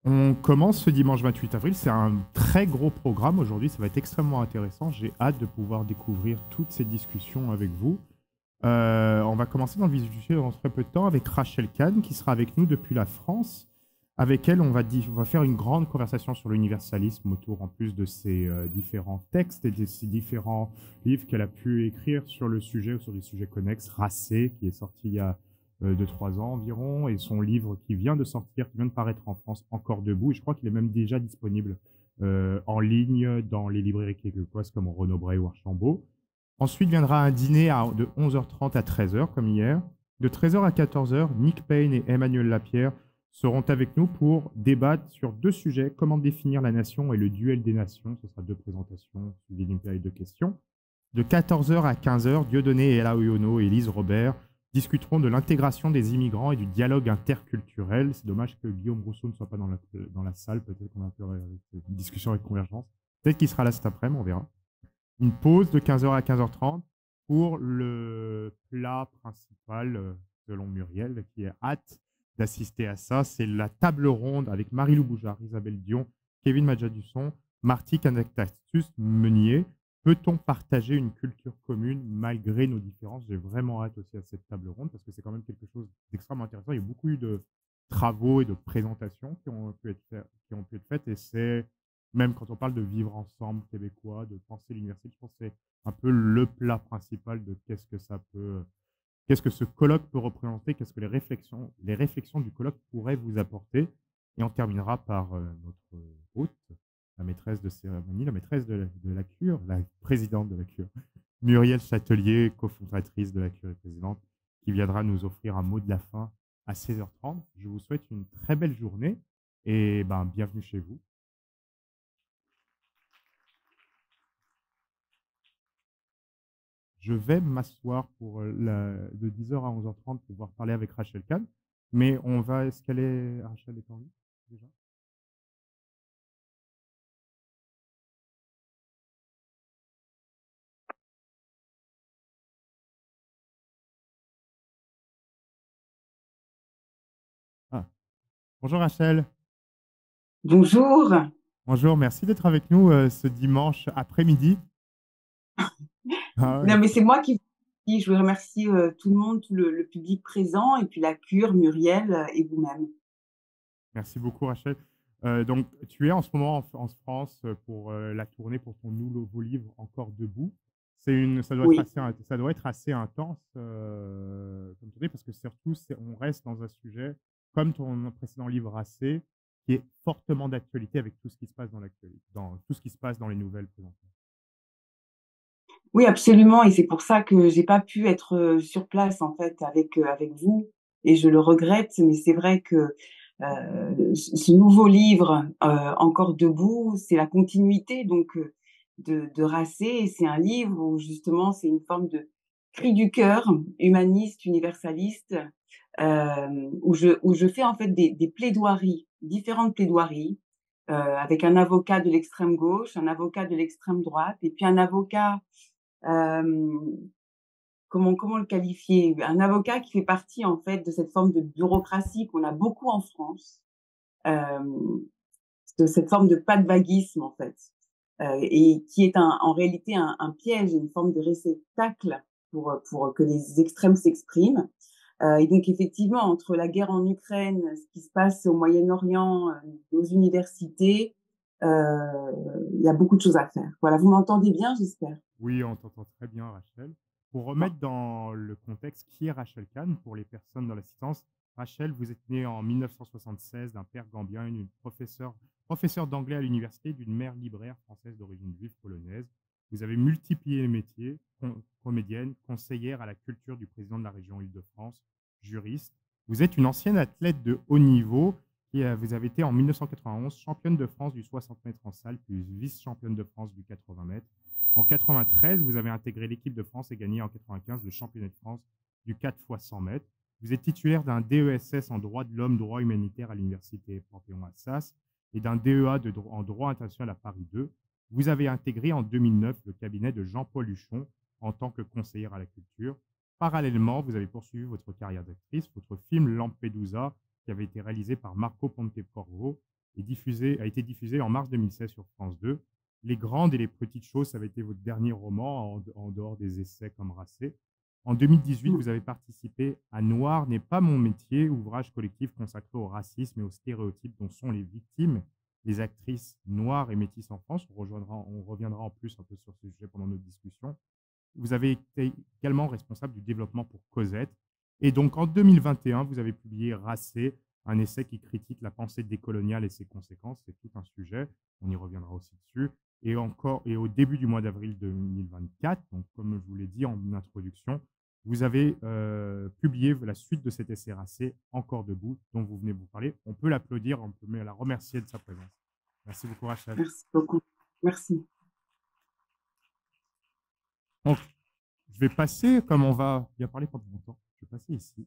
On commence ce dimanche 28 avril. C'est un très gros programme aujourd'hui. Ça va être extrêmement intéressant. J'ai hâte de pouvoir découvrir toutes ces discussions avec vous. On va commencer dans le vif du sujet dans très peu de temps avec Rachel Kahn qui sera avec nous depuis la France. Avec elle, on va faire une grande conversation sur l'universalisme autour en plus de ses différents textes et de ses différents livres qu'elle a pu écrire sur le sujet ou sur des sujets connexes. Racé, qui est sorti il y a 2-3 ans environ, et son livre qui vient de sortir, qui vient de paraître en France, Encore debout. Et je crois qu'il est même déjà disponible en ligne dans les librairies québécoises comme Renaud Bré ou Archambault. Ensuite viendra un dîner de 11h30 à 13h, comme hier. De 13h à 14h, Nick Payne et Emmanuel Lapierre seront avec nous pour débattre sur deux sujets: comment définir la nation et le duel des nations. Ce sera deux présentations suivies d'une période de questions. De 14h à 15h, Dieudonné et Ella Oyono et Elise Robert discuteront de l'intégration des immigrants et du dialogue interculturel. C'est dommage que Guillaume Rousseau ne soit pas dans la salle. Peut-être qu'on va faire une discussion avec Convergence. Peut-être qu'il sera là cet après-midi, on verra. Une pause de 15h à 15h30 pour le plat principal, selon Muriel, qui a hâte d'assister à ça. C'est la table ronde avec Marie-Lou Boujard, Isabelle Dion, Kevin Majadusson, Marty Canactatus Meunier. Peut-on partager une culture commune malgré nos différences? J'ai vraiment hâte aussi à cette table ronde parce que c'est quand même quelque chose d'extrêmement intéressant. Il y a beaucoup eu de travaux et de présentations qui ont pu être faites, et c'est, même quand on parle de vivre ensemble québécois, de penser l'université, je pense que c'est un peu le plat principal de qu'est-ce que ce colloque peut représenter, qu'est-ce que les réflexions du colloque pourraient vous apporter. Et on terminera par notre hôte, la maîtresse de cérémonie, la maîtresse de la cure, la présidente de la cure, Muriel Châtelier, cofondatrice de la cure et présidente, qui viendra nous offrir un mot de la fin à 16h30. Je vous souhaite une très belle journée et bienvenue chez vous. Je vais m'asseoir de 10h à 11h30 pour pouvoir parler avec Rachel Kahn. Mais est-ce qu'elle est, Rachel est en ligne déjà? Ah. Bonjour Rachel. Bonjour. Bonjour, merci d'être avec nous ce dimanche après-midi. Ah ouais. Non, mais c'est moi qui je veux remercier tout le monde, tout le public présent, et puis la cure, Muriel et vous-même. Merci beaucoup Rachel. Donc, tu es en ce moment en France pour la tournée pour ton nouveau livre Encore debout. Oui. Ça doit être assez intense comme tournée parce que surtout, on reste dans un sujet comme ton précédent livre Assez, qui est fortement d'actualité avec tout ce qui se passe dans l'actualité, dans tout ce qui se passe dans les nouvelles présentement. Oui, absolument. Et c'est pour ça que j'ai pas pu être sur place, en fait, avec vous. Et je le regrette, mais c'est vrai que ce nouveau livre, Encore debout, c'est la continuité donc de Racé. Et c'est un livre où justement c'est une forme de cri du cœur, humaniste, universaliste, où je fais en fait des plaidoiries, différentes plaidoiries, avec un avocat de l'extrême gauche, un avocat de l'extrême droite, et puis un avocat, euh, comment le qualifier? Un avocat qui fait partie en fait de cette forme de bureaucratie qu'on a beaucoup en France, de cette forme de pas-de-vaguisme en fait, et qui est en réalité un piège, une forme de réceptacle pour que les extrêmes s'expriment. Et donc effectivement, entre la guerre en Ukraine, ce qui se passe au Moyen-Orient, nos universités, il y a beaucoup de choses à faire. Voilà, vous m'entendez bien, j'espère? Oui, on t'entend très bien, Rachel. Pour Bon. remettre dans le contexte, qui est Rachel Kahn pour les personnes dans l'assistance? Rachel, vous êtes née en 1976 d'un père gambien, professeur d'anglais à l'université, d'une mère libraire française d'origine juive polonaise. Vous avez multiplié les métiers: comédienne, conseillère à la culture du président de la région Île-de-France, juriste. Vous êtes une ancienne athlète de haut niveau vous avez été en 1991 championne de France du 60 mètres en salle, puis vice-championne de France du 80 mètres. En 93, vous avez intégré l'équipe de France et gagné en 95 le championnat de France du 4 x 100 mètres. Vous êtes titulaire d'un DESS en droit de l'homme, droit humanitaire à l'université Panthéon-Assas et d'un DEA en droit international à Paris 2. Vous avez intégré en 2009 le cabinet de Jean-Paul Huchon en tant que conseillère à la culture. Parallèlement, vous avez poursuivi votre carrière d'actrice. Votre film Lampedusa, qui avait été réalisé par Marco Pontecorvo, a été diffusé en mars 2016 sur France 2. Les grandes et les petites choses, ça avait été votre dernier roman, en dehors des essais comme Racé. En 2018, Mm. vous avez participé à Noir n'est pas mon métier, ouvrage collectif consacré au racisme et aux stéréotypes dont sont les victimes, les actrices noires et métisses en France. On reviendra en plus un peu sur ce sujet pendant notre discussion. Vous avez été également responsable du développement pour Cosette. Et donc, en 2021, vous avez publié Racé, un essai qui critique la pensée décoloniale et ses conséquences. C'est tout un sujet. On y reviendra aussi dessus. Et au début du mois d'avril 2024, donc comme je vous l'ai dit en introduction, vous avez publié la suite de cet essai Racé, Encore debout, dont vous venez de vous parler. On peut l'applaudir, on peut la remercier de sa présence. Merci beaucoup, Rachel. Merci beaucoup. Merci. Donc, je vais passer, comme on va bien parler pendant longtemps, je vais passer ici.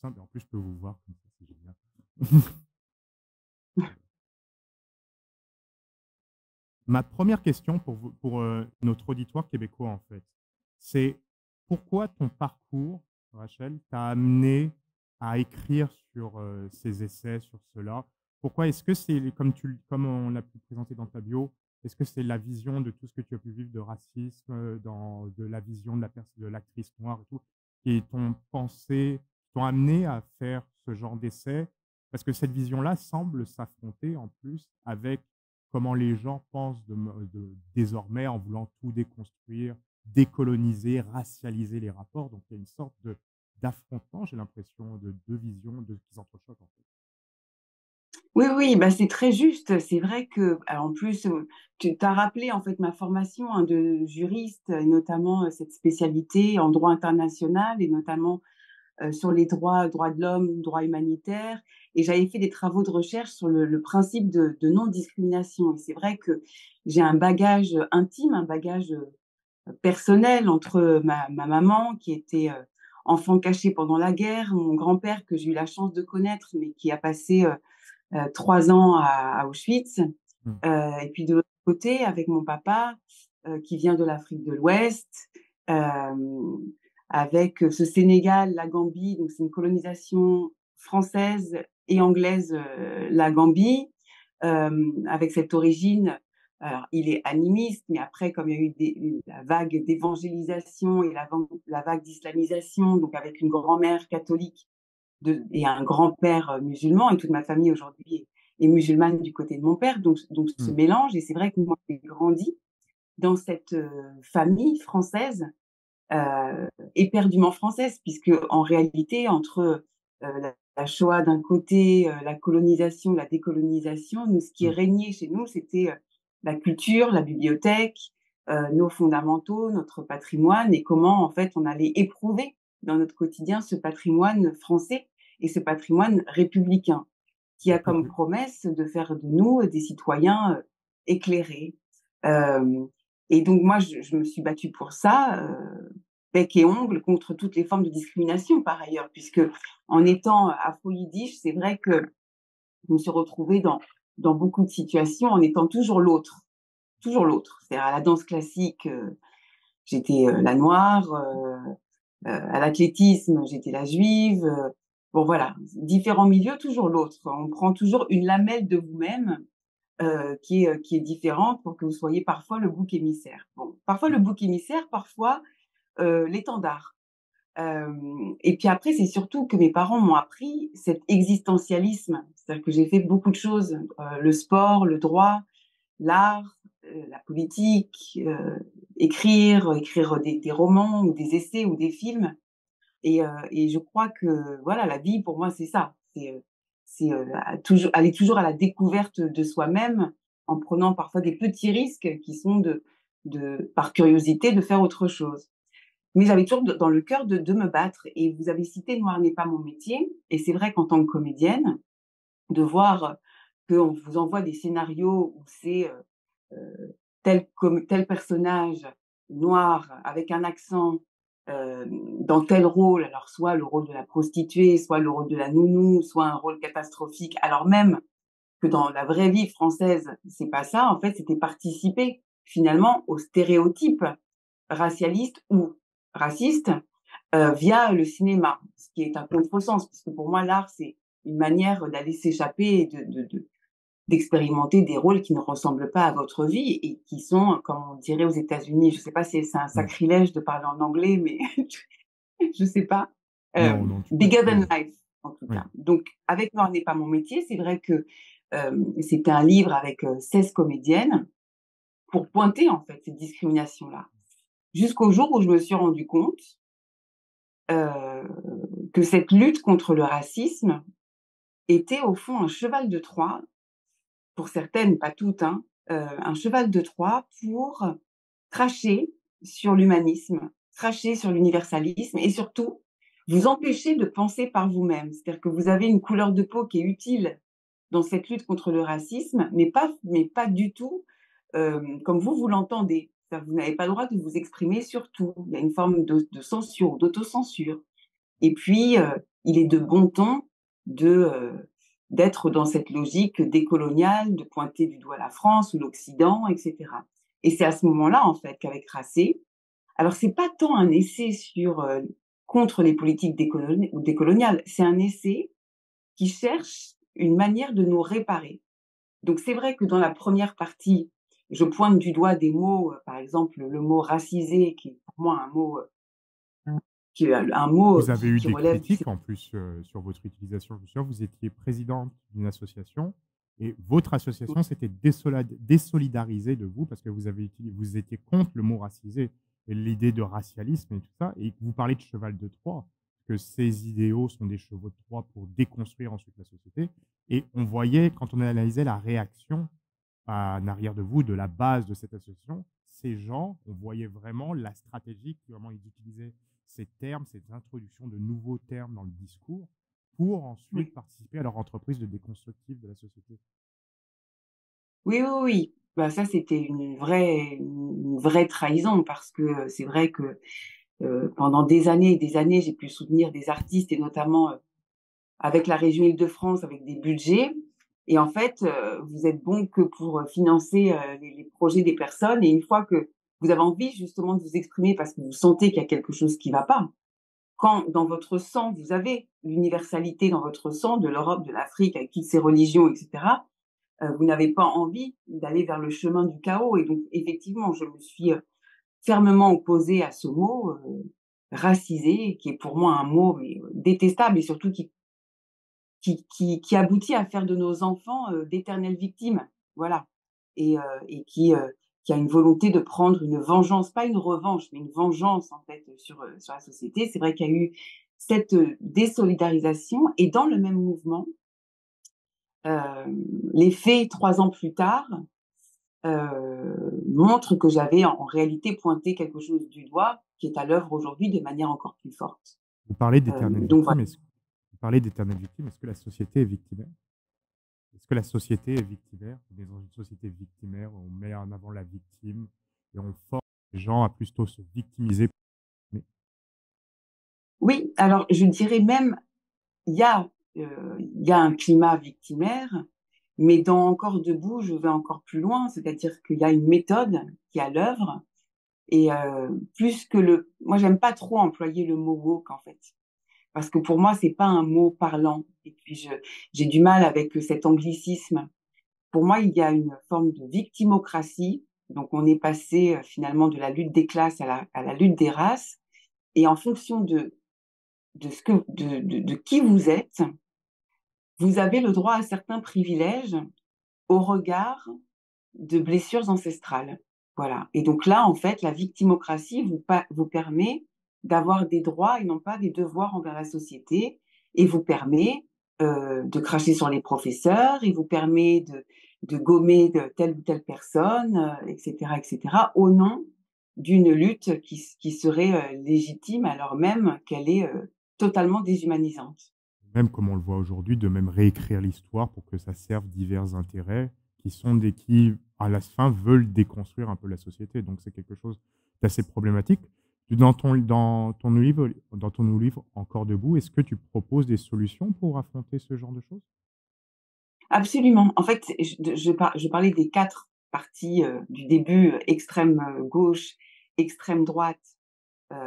En plus, je peux vous voir, comme ça, c'est génial. Ma première question pour notre auditoire québécois, en fait, c'est pourquoi ton parcours, Rachel, t'a amené à écrire sur ces essais, sur cela? Pourquoi est-ce que c'est, comme on l'a pu présenter dans ta bio, est-ce que c'est la vision de tout ce que tu as pu vivre de racisme, de la vision de l'actrice noire et tout, qui t'ont amené à faire ce genre d'essai? Parce que cette vision-là semble s'affronter en plus avec comment les gens pensent désormais en voulant tout déconstruire, décoloniser, racialiser les rapports. Donc, il y a une sorte d'affrontement, j'ai l'impression, de deux visions qui s'entrechoquent en fait. Oui, oui, bah, c'est très juste. C'est vrai que, alors, en plus, tu as rappelé en fait ma formation hein, de juriste, et notamment cette spécialité en droit international et notamment sur les droits de l'homme, droits humanitaires. Et j'avais fait des travaux de recherche sur le principe de non-discrimination. Et c'est vrai que j'ai un bagage intime, un bagage personnel entre ma maman qui était enfant caché pendant la guerre, mon grand-père que j'ai eu la chance de connaître, mais qui a passé 3 ans à Auschwitz. Mm. Et puis de l'autre côté, avec mon papa qui vient de l'Afrique de l'Ouest, avec ce Sénégal, la Gambie, donc c'est une colonisation française et anglaise, la Gambie, avec cette origine. Alors, il est animiste, mais après, comme il y a eu la vague d'évangélisation et la vague d'islamisation, donc avec une grand-mère catholique et un grand-père musulman, et toute ma famille aujourd'hui est musulmane du côté de mon père, donc ce Mm. mélange, et c'est vrai que moi j'ai grandi dans cette famille française, éperdument française, puisque en réalité, entre la Shoah d'un côté, la colonisation, la décolonisation, nous, ce qui Mm. régnait chez nous, c'était la culture, la bibliothèque, nos fondamentaux, notre patrimoine, et comment en fait on allait éprouver dans notre quotidien ce patrimoine français et ce patrimoine républicain, qui a comme promesse de faire de nous des citoyens éclairés. Euh, et donc moi, je me suis battue pour ça, bec et ongle, contre toutes les formes de discrimination par ailleurs, puisque en étant afro-yiddish, c'est vrai que je me suis retrouvée dans beaucoup de situations en étant toujours l'autre. Toujours l'autre. C'est-à-dire à la danse classique, j'étais la noire, à l'athlétisme, j'étais la juive. Bon, voilà, différents milieux, toujours l'autre. On prend toujours une lamelle de vous-même qui est différente pour que vous soyez parfois le bouc émissaire. Bon, parfois le bouc émissaire, parfois l'étendard. Et puis après, c'est surtout que mes parents m'ont appris cet existentialisme. C'est-à-dire que j'ai fait beaucoup de choses, le sport, le droit, l'art, la politique, écrire des romans ou des essais ou des films. Et je crois que voilà, la vie pour moi c'est ça, c'est aller toujours à la découverte de soi-même en prenant parfois des petits risques qui sont par curiosité de faire autre chose. Mais j'avais toujours dans le cœur de me battre. Et vous avez cité Noir n'est pas mon métier. Et c'est vrai qu'en tant que comédienne, de voir qu'on vous envoie des scénarios où c'est tel personnage noir avec un accent dans tel rôle, alors soit le rôle de la prostituée, soit le rôle de la nounou, soit un rôle catastrophique, alors même que dans la vraie vie française, c'est pas ça. En fait, c'était participer finalement aux stéréotypes racialistes ou racistes via le cinéma, ce qui est un contresens, puisque pour moi, l'art, une manière d'aller s'échapper et d'expérimenter des rôles qui ne ressemblent pas à votre vie et qui sont, comme on dirait aux États-Unis, je ne sais pas si c'est un Mm. sacrilège de parler en anglais, mais je ne sais pas, Non, non, tout à bigger fait. than life, en tout Oui. cas. Donc, avec Noir n'est pas mon métier, c'est vrai que c'était un livre avec 16 comédiennes pour pointer en fait cette discrimination-là. Jusqu'au jour où je me suis rendu compte euh, que cette lutte contre le racisme était au fond un cheval de Troie, pour certaines, pas toutes, hein, un cheval de Troie pour cracher sur l'humanisme, cracher sur l'universalisme et surtout vous empêcher de penser par vous-même. C'est-à-dire que vous avez une couleur de peau qui est utile dans cette lutte contre le racisme, mais pas du tout comme vous l'entendez. Vous n'avez pas le droit de vous exprimer sur tout. Il y a une forme de censure, d'autocensure. Et puis, il est de bon ton d'être dans cette logique décoloniale, de pointer du doigt la France ou l'Occident, etc. Et c'est à ce moment-là, en fait, qu'avec Racé, alors c'est pas tant un essai contre les politiques décoloniales, c'est un essai qui cherche une manière de nous réparer. Donc c'est vrai que dans la première partie, je pointe du doigt des mots, par exemple le mot racisé, qui est pour moi un mot Vous avez eu qui des relève du critiques en plus sur votre utilisation. Je me souviens, vous étiez présidente d'une association et votre association s'était désolidarisée de vous parce que vous étiez contre le mot racisé et l'idée de racialisme et tout ça. Et vous parlez de cheval de Troie, que ces idéaux sont des chevaux de Troie pour déconstruire ensuite la société. Et on voyait, quand on analysait la réaction en arrière de vous, de la base de cette association, ces gens, on voyait vraiment la stratégie, comment ils utilisaient ces termes, cette introduction de nouveaux termes dans le discours pour ensuite Oui, participer à leur entreprise de déconstructive de la société. oui, oui, oui. Bah, ça, c'était une vraie trahison parce que c'est vrai que pendant des années et des années, j'ai pu soutenir des artistes et notamment avec la région Île-de-France, avec des budgets. Et en fait, vous êtes bon que pour financer les projets des personnes. Et une fois que vous avez envie justement de vous exprimer parce que vous sentez qu'il y a quelque chose qui ne va pas, quand dans votre sang, vous avez l'universalité dans votre sang de l'Europe, de l'Afrique, avec toutes ces religions, etc., vous n'avez pas envie d'aller vers le chemin du chaos. Et donc, effectivement, je me suis fermement opposée à ce mot racisé, qui est pour moi un mot détestable et surtout qui aboutit à faire de nos enfants d'éternelles victimes. Voilà. Et qui a une volonté de prendre une vengeance, pas une revanche, mais une vengeance en fait sur la société. C'est vrai qu'il y a eu cette désolidarisation et dans le même mouvement, les faits 3 ans plus tard montrent que j'avais en réalité pointé quelque chose du doigt qui est à l'œuvre aujourd'hui de manière encore plus forte. Vous parlez d'éternelles Donc voilà. victimes. Vous parlez d'éternelles victimes. Est-ce que la société est victimaire? Est-ce que la société est victimaire? On est dans une société victimaire, on met en avant la victime et on force les gens à plutôt se victimiser. Mais Oui, alors je dirais même il y a, il y a un climat victimaire, mais dans Encore debout, je vais encore plus loin, c'est-à-dire qu'il y a une méthode qui est à l'œuvre et plus que moi j'aime pas trop employer le mot woke en fait, parce que pour moi c'est pas un mot parlant et puis j'ai du mal avec cet anglicisme. Pour moi, il y a une forme de victimocratie, donc on est passé finalement de la lutte des classes à la lutte des races et en fonction de qui vous êtes, vous avez le droit à certains privilèges au regard de blessures ancestrales. Voilà. Et donc là, en fait, la victimocratie vous permet d'avoir des droits et non pas des devoirs envers la société et vous permet de cracher sur les professeurs et vous permet de gommer de telle ou telle personne, etc., etc., au nom d'une lutte qui serait légitime alors même qu'elle est totalement déshumanisante. même comme on le voit aujourd'hui, de même réécrire l'histoire pour que ça serve divers intérêts qui, à la fin, veulent déconstruire un peu la société. Donc c'est quelque chose d'assez problématique. Dans ton nouveau livre Encore debout, est-ce que tu proposes des solutions pour affronter ce genre de choses? Absolument. En fait, je parlais des 4 parties, du début, extrême, gauche, extrême droite, heu,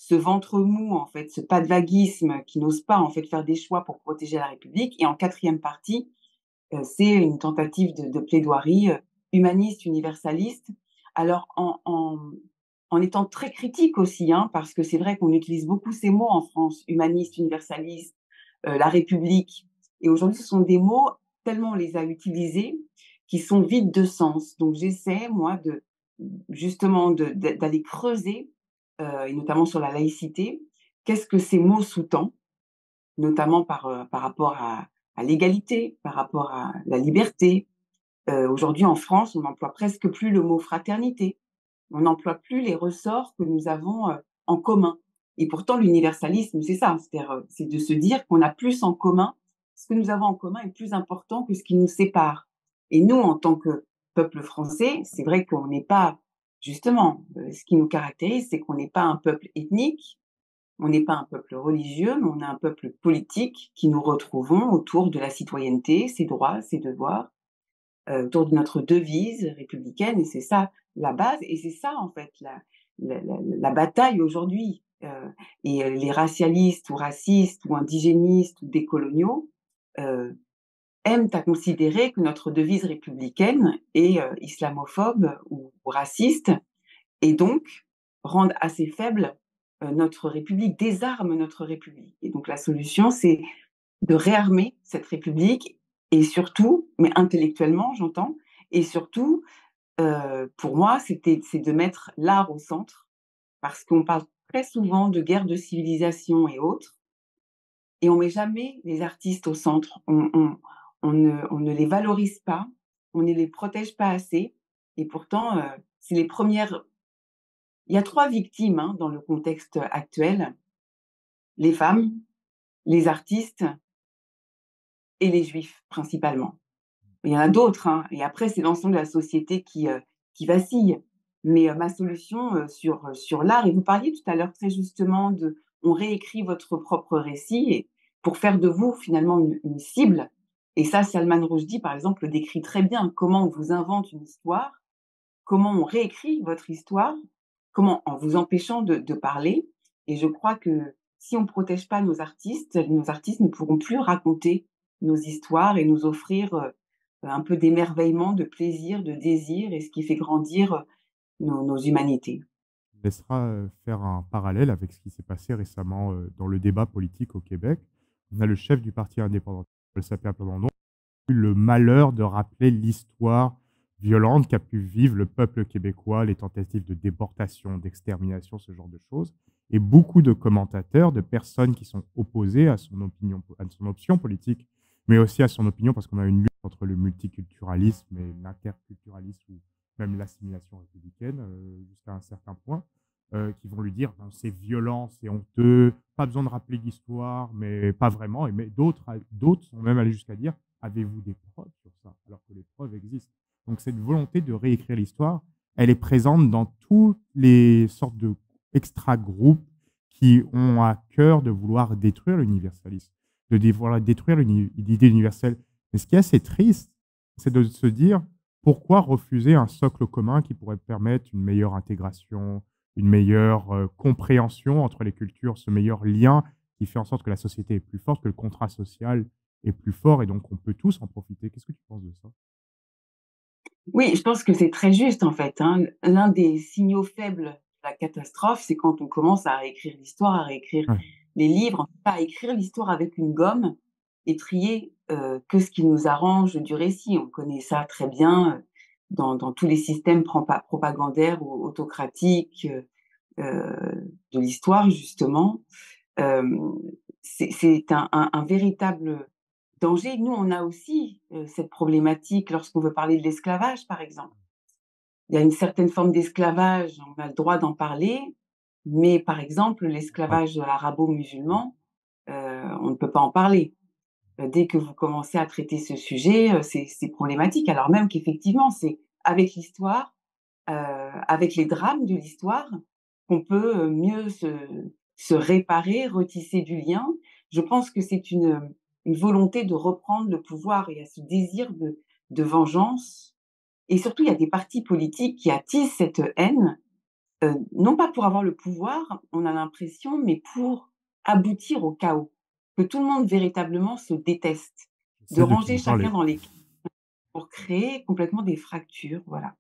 ce ventre mou, en fait, ce pas de vaguisme qui n'ose pas, en fait, faire des choix pour protéger la République. Et en quatrième partie, c'est une tentative de plaidoirie humaniste, universaliste. Alors, en étant très critique aussi, hein, parce que c'est vrai qu'on utilise beaucoup ces mots en France, humaniste, universaliste, la République. Et aujourd'hui, ce sont des mots, tellement on les a utilisés, qui sont vides de sens. Donc, j'essaie, moi, justement, d'aller creuser, et notamment sur la laïcité, qu'est-ce que ces mots sous-tendent, notamment par rapport à l'égalité, par rapport à la liberté. Aujourd'hui, en France, on n'emploie presque plus le mot fraternité. On n'emploie plus les ressorts que nous avons en commun. Et pourtant, l'universalisme, c'est ça, c'est-à-dire, c'est de se dire qu'on a plus en commun, ce que nous avons en commun est plus important que ce qui nous sépare. Et nous, en tant que peuple français, c'est vrai qu'on n'est pas, justement, ce qui nous caractérise, c'est qu'on n'est pas un peuple ethnique, on n'est pas un peuple religieux, mais on est un peuple politique qui nous retrouvons autour de la citoyenneté, ses droits, ses devoirs, autour de notre devise républicaine, et c'est ça la base, et c'est ça en fait la bataille aujourd'hui. Et les racialistes ou racistes ou indigénistes ou décoloniaux aiment à considérer que notre devise républicaine est islamophobe ou raciste, et donc rendent assez faible notre République, désarment notre République. Et donc la solution, c'est de réarmer cette République, et surtout, mais intellectuellement, j'entends, et surtout, pour moi, c'est de mettre l'art au centre, parce qu'on parle très souvent de guerre de civilisation et autres, et on met jamais les artistes au centre. On ne les valorise pas, on ne les protège pas assez, et pourtant, c'est les premières. Il y a 3 victimes, hein, dans le contexte actuel: les femmes, les artistes et les juifs, principalement. Il y en a d'autres, hein, et après, c'est l'ensemble de la société qui vacille. Mais ma solution sur l'art, et vous parliez tout à l'heure très justement de on réécrit votre propre récit, et pour faire de vous finalement une cible. Et ça, Salman Rushdie, par exemple, le décrit très bien. Comment on vous invente une histoire, comment on réécrit votre histoire, comment en vous empêchant de parler. Et je crois que si on ne protège pas nos artistes ne pourront plus raconter nos histoires et nous offrir un peu d'émerveillement, de plaisir, de désir, et ce qui fait grandir nos humanités. Laissera faire un parallèle avec ce qui s'est passé récemment dans le débat politique au Québec. On a le chef du parti indépendant, Paul Saint-Pierre Plamondon, eu le malheur de rappeler l'histoire violente qu'a pu vivre le peuple québécois, les tentatives de déportation, d'extermination, ce genre de choses. Et beaucoup de commentateurs, de personnes qui sont opposées à son opinion, à son option politique, mais aussi à son opinion, parce qu'on a une lutte entre le multiculturalisme et l'interculturalisme, ou même l'assimilation républicaine, jusqu'à un certain point, qui vont lui dire: «Ben, c'est violent, c'est honteux, pas besoin de rappeler l'histoire», mais pas vraiment. Et mais d'autres sont même allés jusqu'à dire: «Avez-vous des preuves sur ça?» alors que les preuves existent. Donc cette volonté de réécrire l'histoire, elle est présente dans toutes les sortes de extra-groupes qui ont à cœur de vouloir détruire l'universalisme, vouloir détruire l'idée universelle. Mais ce qui est assez triste, c'est de se dire: pourquoi refuser un socle commun qui pourrait permettre une meilleure intégration, une meilleure compréhension entre les cultures, ce meilleur lien qui fait en sorte que la société est plus forte, que le contrat social est plus fort, et donc on peut tous en profiter. Qu'est-ce que tu penses de ça? Oui, je pense que c'est très juste en fait, hein. L'un des signaux faibles de la catastrophe, c'est quand on commence à réécrire l'histoire, à réécrire Ouais. les livres, en tout cas à écrire l'histoire avec une gomme, et trier que ce qui nous arrange du récit. On connaît ça très bien dans tous les systèmes propagandaires ou autocratiques de l'histoire, justement. Hem, c'est un véritable danger. Nous, on a aussi cette problématique lorsqu'on veut parler de l'esclavage, par exemple. Il y a une certaine forme d'esclavage, on a le droit d'en parler, mais par exemple, Ouais. l'esclavage arabo-musulman, on ne peut pas en parler. Dès que vous commencez à traiter ce sujet, c'est problématique. Alors même qu'effectivement, c'est avec l'histoire, avec les drames de l'histoire, qu'on peut mieux se réparer, retisser du lien. Je pense que c'est une volonté de reprendre le pouvoir, et à ce désir de vengeance, et surtout, il y a des partis politiques qui attisent cette haine non pas pour avoir le pouvoir, on a l'impression, mais pour aboutir au chaos. Que tout le monde véritablement se déteste, de J'essaie de ranger t'en chacun parler. dans les pour créer complètement des fractures, voilà.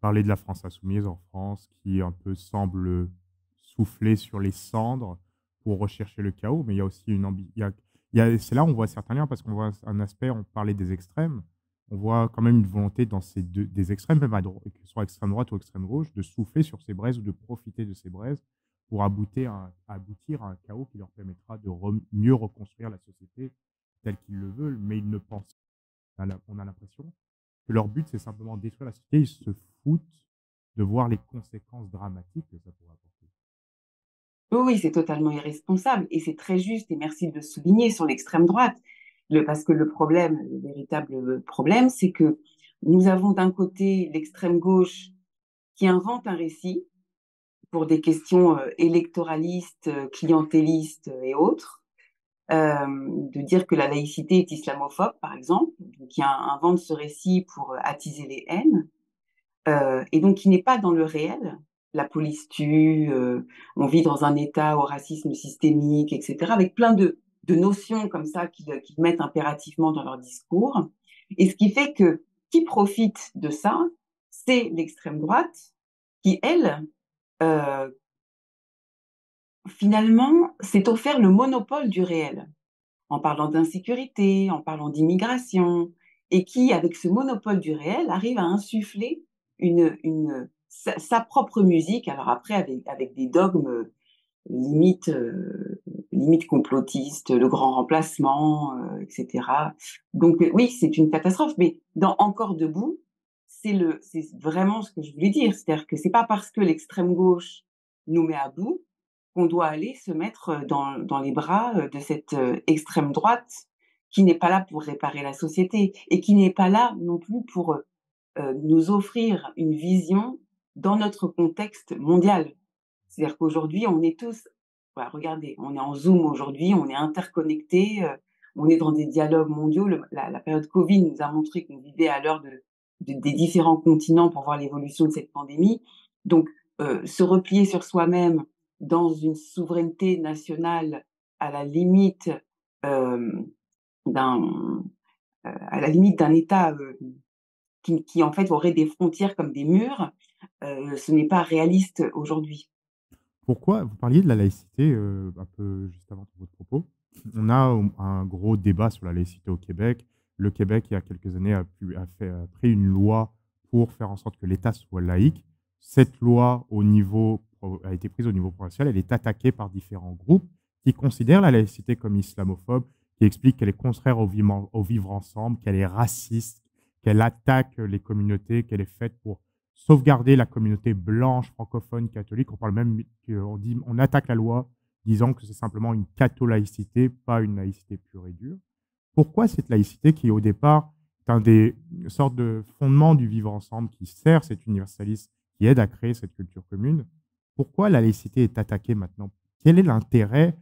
Parler de la France insoumise en France qui un peu semble souffler sur les cendres pour rechercher le chaos, mais il y a aussi une ambi il y a c'est là où on voit certains liens parce qu'on voit un aspect, on parlait des extrêmes, on voit quand même une volonté dans ces 2 des extrêmes, même à droi que ce soit extrême droite ou extrême gauche, de souffler sur ces braises ou de profiter de ces braises pour aboutir à un chaos qui leur permettra de mieux reconstruire la société telle qu'ils le veulent, mais ils ne pensent on a l'impression que leur but, c'est simplement de détruire la société. Ils se foutent de voir les conséquences dramatiques que ça pourrait apporter. Oui, oui, c'est totalement irresponsable et c'est très juste et merci de le souligner sur l'extrême droite. Parce que le problème, le véritable problème, c'est que nous avons d'un côté l'extrême gauche qui invente un récit pour des questions électoralistes, clientélistes et autres, de dire que la laïcité est islamophobe, par exemple, qui invente ce récit pour attiser les haines, et donc qui n'est pas dans le réel. La police tue, on vit dans un état au racisme systémique, etc., avec plein de notions comme ça qu'ils mettent impérativement dans leur discours. Et ce qui fait que qui profite de ça, c'est l'extrême droite qui, elle, euh, finalement, s'est offert le monopole du réel en parlant d'insécurité, en parlant d'immigration, et qui, avec ce monopole du réel, arrive à insuffler sa propre musique, alors après avec des dogmes limite, limite complotistes, le grand remplacement, etc. Donc oui, c'est une catastrophe, mais dans Encore debout, c'est vraiment ce que je voulais dire, c'est-à-dire que c'est pas parce que l'extrême gauche nous met à bout qu'on doit aller se mettre dans les bras de cette extrême droite qui n'est pas là pour réparer la société et qui n'est pas là non plus pour nous offrir une vision dans notre contexte mondial. C'est-à-dire qu'aujourd'hui, on est tous, voilà, regardez, on est en Zoom aujourd'hui, on est interconnectés, on est dans des dialogues mondiaux. La période Covid nous a montré qu'on vivait à l'heure des différents continents pour voir l'évolution de cette pandémie. Donc, se replier sur soi-même dans une souveraineté nationale à la limite euh, d'un à la limite d'un État qui en fait aurait des frontières comme des murs, ce n'est pas réaliste aujourd'hui. Pourquoi vous parliez de la laïcité, un peu juste avant votre propos. On a un gros débat sur la laïcité au Québec. Le Québec, il y a quelques années, a pris une loi pour faire en sorte que l'État soit laïque. Cette loi, a été prise au niveau provincial. Elle est attaquée par différents groupes qui considèrent la laïcité comme islamophobe, qui expliquent qu'elle est contraire au vivre ensemble, qu'elle est raciste, qu'elle attaque les communautés, qu'elle est faite pour sauvegarder la communauté blanche, francophone, catholique. On parle même on attaque la loi disant que c'est simplement une catho-laïcité, pas une laïcité pure et dure. Pourquoi cette laïcité qui, au départ, est un des sortes de fondements du vivre ensemble qui sert cet universalisme, qui aide à créer cette culture commune, pourquoi la laïcité est attaquée maintenant? Quel est l'intérêt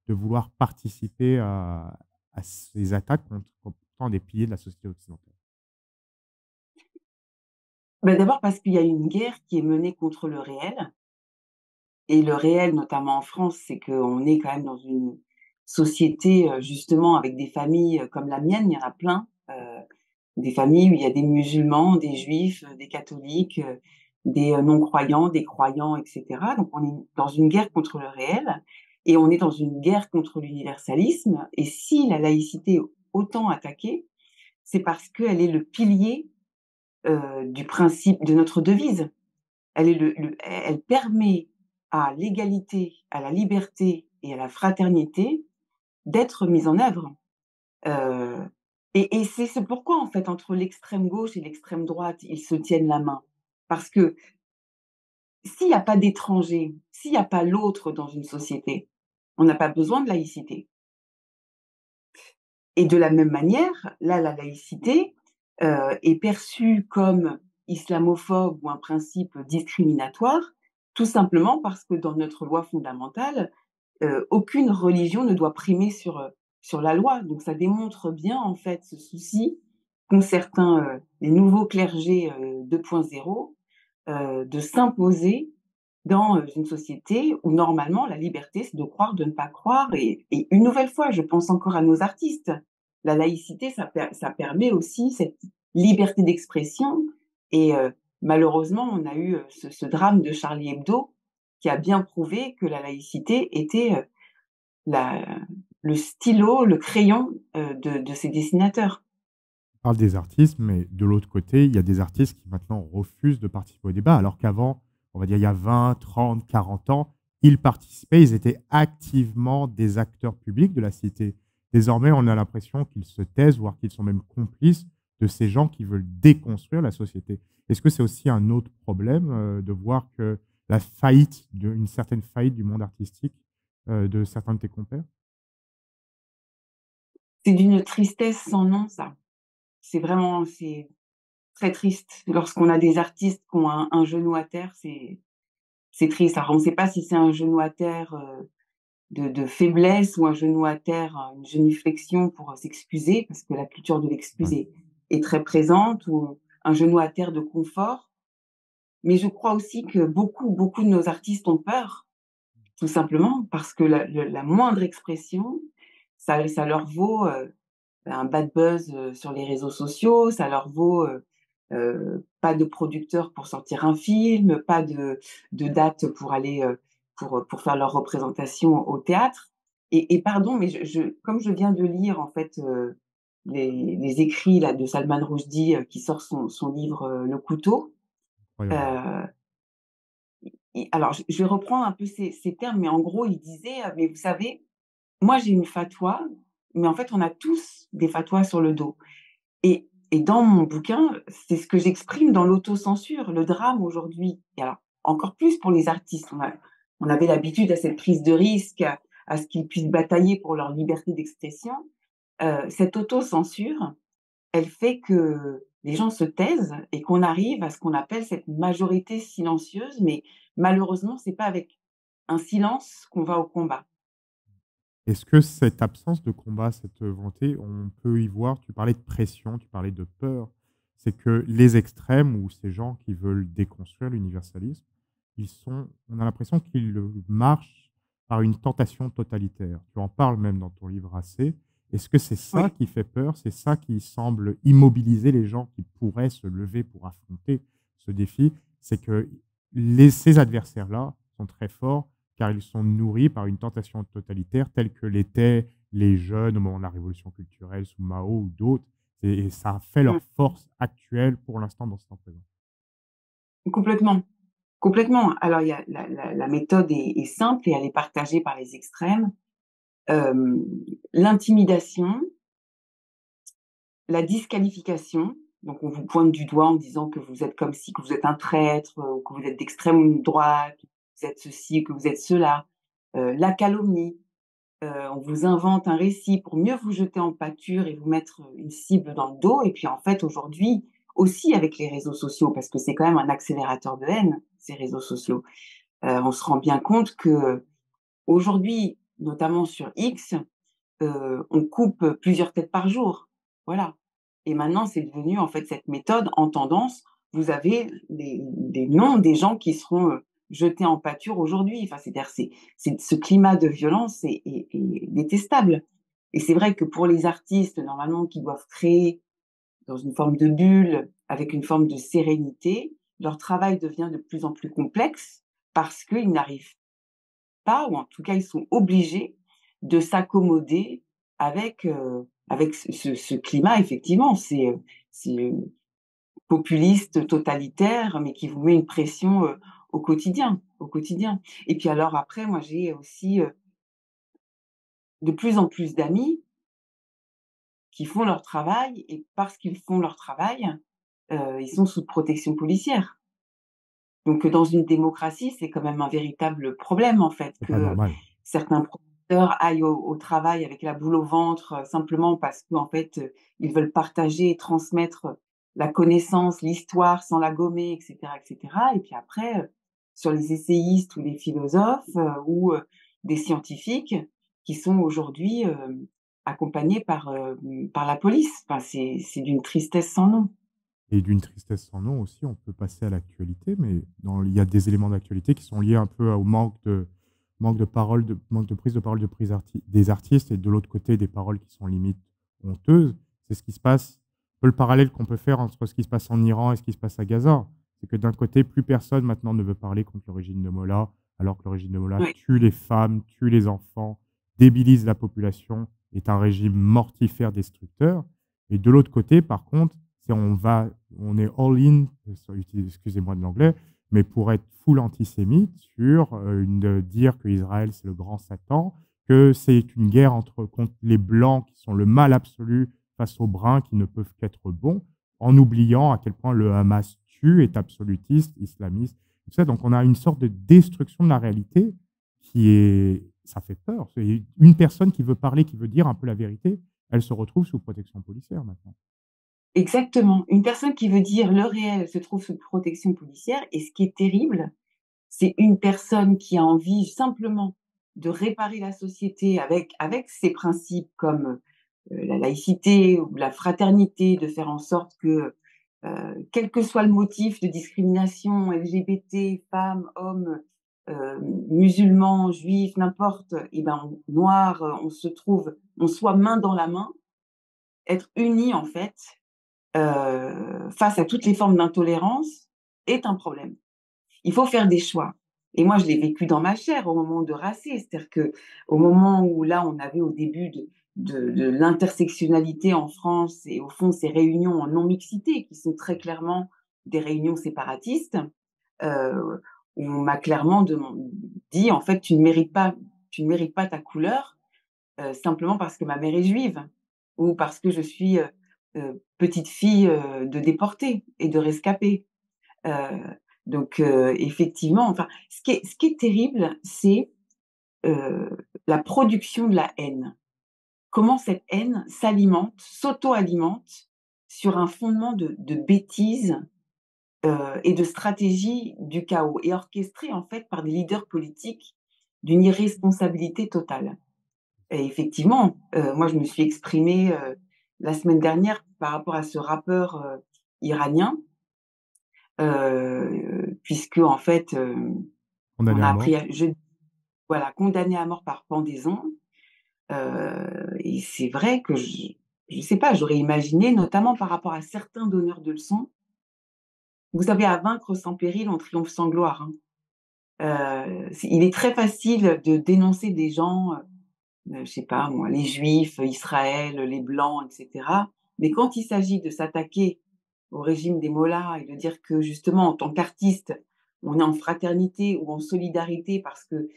de vouloir participer à ces attaques contre pourtant des piliers de la société occidentale? Bah, d'abord parce qu'il y a une guerre qui est menée contre le réel et le réel, notamment en France, c'est qu'on est quand même dans une société, justement avec des familles, comme la mienne, il y en a plein, des familles où il y a des musulmans, des juifs, des catholiques, des, non-croyants, des croyants et cetera. Donc on est dans une guerre contre le réel et on est dans une guerre contre l'universalisme et si la laïcité est autant attaquée, c'est parce qu'elle est le pilier, du principe de notre devise. Elle permet à l'égalité, à la liberté et à la fraternité d'être mise en œuvre. Heu et c'est ce pourquoi, en fait, entre l'extrême gauche et l'extrême droite, ils se tiennent la main. Parce que s'il n'y a pas d'étrangers, s'il n'y a pas l'autre dans une société, on n'a pas besoin de laïcité. Et de la même manière, là, la laïcité, est perçue comme islamophobe ou un principe discriminatoire, tout simplement parce que dans notre loi fondamentale, aucune religion ne doit primer sur la loi. Donc ça démontre bien, en fait, ce souci qu'ont certains, les nouveaux clergés, 2.0, de s'imposer dans une société où normalement la liberté, c'est de croire, de ne pas croire. Et une nouvelle fois, je pense encore à nos artistes. La laïcité, ça permet aussi cette liberté d'expression. Et malheureusement, on a eu ce drame de Charlie Hebdo qui a bien prouvé que la laïcité était la, le stylo, le crayon de ces dessinateurs. On parle des artistes, mais de l'autre côté, il y a des artistes qui maintenant refusent de participer au débat, alors qu'avant, on va dire il y a 20, 30, 40 ans, ils participaient, ils étaient activement des acteurs publics de la cité. Désormais, on a l'impression qu'ils se taisent, voire qu'ils sont même complices de ces gens qui veulent déconstruire la société. Est-ce que c'est aussi un autre problème de voir que la faillite, une certaine faillite du monde artistique de certains de tes compères? C'est d'une tristesse sans nom, ça. C'est très triste. Lorsqu'on a des artistes qui ont un genou à terre, c'est triste. Alors on ne sait pas si c'est un genou à terre, de faiblesse ou un genou à terre, une génuflexion pour, s'excuser parce que la culture de l'excuse Ouais, est très présente, ou un genou à terre de confort. Mais je crois aussi que beaucoup de nos artistes ont peur, tout simplement parce que la moindre expression, ça leur vaut, un bad buzz, sur les réseaux sociaux, ça leur vaut, pas de producteur pour sortir un film, pas de date pour aller, pour faire leur représentation au théâtre. Et pardon, mais comme je viens de lire en fait, les écrits là de Salman Rushdie, qui sort son livre, Le Couteau, incroyable. heu, i alors je vais reprendre un peu ces termes, mais en gros il disait, «Mais vous savez, moi j'ai une fatwa, mais en fait on a tous des fatwas sur le dos». Et dans mon bouquin, c'est ce que j'exprime dans l'autocensure, le drame aujourd'hui. Et alors, encore plus pour les artistes. On avait l'habitude à cette prise de risque, à ce qu'ils puissent batailler pour leur liberté d'expression. Cette autocensure, elle fait que les gens se taisent et qu'on arrive à ce qu'on appelle cette majorité silencieuse, mais malheureusement, c'est pas avec un silence qu'on va au combat. Est-ce que cette absence de combat, cette volonté, on peut y voir, tu parlais de pression, tu parlais de peur, c'est que les extrêmes ou ces gens qui veulent déconstruire l'universalisme, on a l'impression qu'ils marchent par une tentation totalitaire. Tu en parles même dans ton livre assez. Est-ce que c'est ça Oui. qui fait peur? C'est ça qui semble immobiliser les gens qui pourraient se lever pour affronter ce défi? C'est que ces adversaires-là sont très forts car ils sont nourris par une tentation totalitaire telle que l'étaient les jeunes au moment de la révolution culturelle sous Mao ou d'autres, et ça a fait Mmh. leur force actuelle pour l'instant dans ce temps présent. Complètement. Complètement. Alors il y a la méthode est simple et elle est partagée par les extrêmes. Hem, L'intimidation, la disqualification, donc on vous pointe du doigt en disant que vous êtes comme ci, que vous êtes un traître, que vous êtes d'extrême droite, que vous êtes ceci, que vous êtes cela. La calomnie, on vous invente un récit pour mieux vous jeter en pâture et vous mettre, une cible dans le dos. Et puis en fait aujourd'hui, aussi avec les réseaux sociaux, parce que c'est quand même un accélérateur de haine, ces réseaux sociaux. On se rend bien compte qu'aujourd'hui, notamment sur X, on coupe plusieurs têtes par jour. Voilà. Et maintenant, c'est devenu en fait cette méthode en tendance. Vous avez des noms des gens qui seront, jetés en pâture aujourd'hui. Enfin, c'est-à-dire, c'est ce climat de violence est détestable. Et c'est vrai que pour les artistes, normalement, qui doivent créer dans une forme de bulle, avec une forme de sérénité, leur travail devient de plus en plus complexe parce qu'ils n'arrivent pas, ou en tout cas, ils sont obligés de s'accommoder avec ce climat. Effectivement, c'est populiste, totalitaire, mais qui vous met une pression, au quotidien, au quotidien. Et puis alors après, moi, j'ai aussi, de plus en plus d'amis qui font leur travail, et parce qu'ils font leur travail, ils sont sous protection policière. Donc, dans une démocratie, c'est quand même un véritable problème, en fait, C'est pas que normal. certains producteurs aillent au travail avec la boule au ventre, simplement parce qu'en fait, ils veulent partager et transmettre la connaissance, l'histoire sans la gommer, et cetera, et cetera. Et puis après, sur les essayistes ou les philosophes, ou des scientifiques qui sont aujourd'hui, accompagnés par la police. Enfin, c'est d'une tristesse sans nom. Et d'une tristesse sans nom aussi, on peut passer à l'actualité, mais il y a des éléments d'actualité qui sont liés un peu au manque de prise de parole des artistes et de l'autre côté, des paroles qui sont limite honteuses. C'est ce qui se passe, un peu le parallèle qu'on peut faire entre ce qui se passe en Iran et ce qui se passe à Gaza. C'est que d'un côté, plus personne maintenant ne veut parler contre le régime de Mollah, alors que le régime de Mollah Oui, tue les femmes, tue les enfants, débilise la population, est un régime mortifère, destructeur. Et de l'autre côté, par contre, on est all in, excusez-moi de l'anglais, mais pour être full antisémite sur dire que Israël c'est le grand Satan, que c'est une guerre contre les blancs qui sont le mal absolu face aux bruns qui ne peuvent qu'être bons, en oubliant à quel point le Hamas tue, est absolutiste, islamiste, tout ça. Donc on a une sorte de destruction de la réalité ça fait peur. C'est une personne qui veut parler, qui veut dire un peu la vérité, elle se retrouve sous protection policière maintenant. exactement. Une personne qui veut dire le réel se trouve sous protection policière et ce qui est terrible, c'est une personne qui a envie simplement de réparer la société avec ses principes comme, la laïcité ou la fraternité, de faire en sorte que, quel que soit le motif de discrimination, LGBT, femmes, hommes, musulmans, juifs, n'importe, et ben, noirs, on soit main dans la main, être unis en fait, face à toutes les formes d'intolérance est un problème. Il faut faire des choix. Et moi, je l'ai vécu dans ma chair au moment de Racé. C'est-à-dire qu'au moment où là, on avait au début de l'intersectionnalité en France et au fond ces réunions en non-mixité qui sont très clairement des réunions séparatistes, où on m'a clairement dit en fait tu ne mérites pas ta couleur simplement parce que ma mère est juive ou parce que je suis petite fille de déportés et de rescapés. Heu, effectivement, enfin, ce qui est terrible, c'est, heu, la production de la haine. Comment cette haine s'alimente, s'auto-alimente sur un fondement de bêtises, et de stratégie du chaos et orchestrée, en fait, par des leaders politiques d'une irresponsabilité totale. Et effectivement, moi, je me suis exprimée, la semaine dernière par rapport à ce rappeur, iranien, puisque en fait, on Condamné a à mort. appris à je voilà, condamné à mort par pendaison, et c'est vrai que je sais pas, j'aurais imaginé, notamment par rapport à certains donneurs de leçons, vous savez, à vaincre sans péril, on triomphe sans gloire, hein. Il est très facile de dénoncer des gens, je sais pas moi, les juifs, Israël, les blancs, et cetera. Mais quand il s'agit de s'attaquer au régime des mollahs et de dire que justement en tant qu'artiste, on est en fraternité ou en solidarité parce que,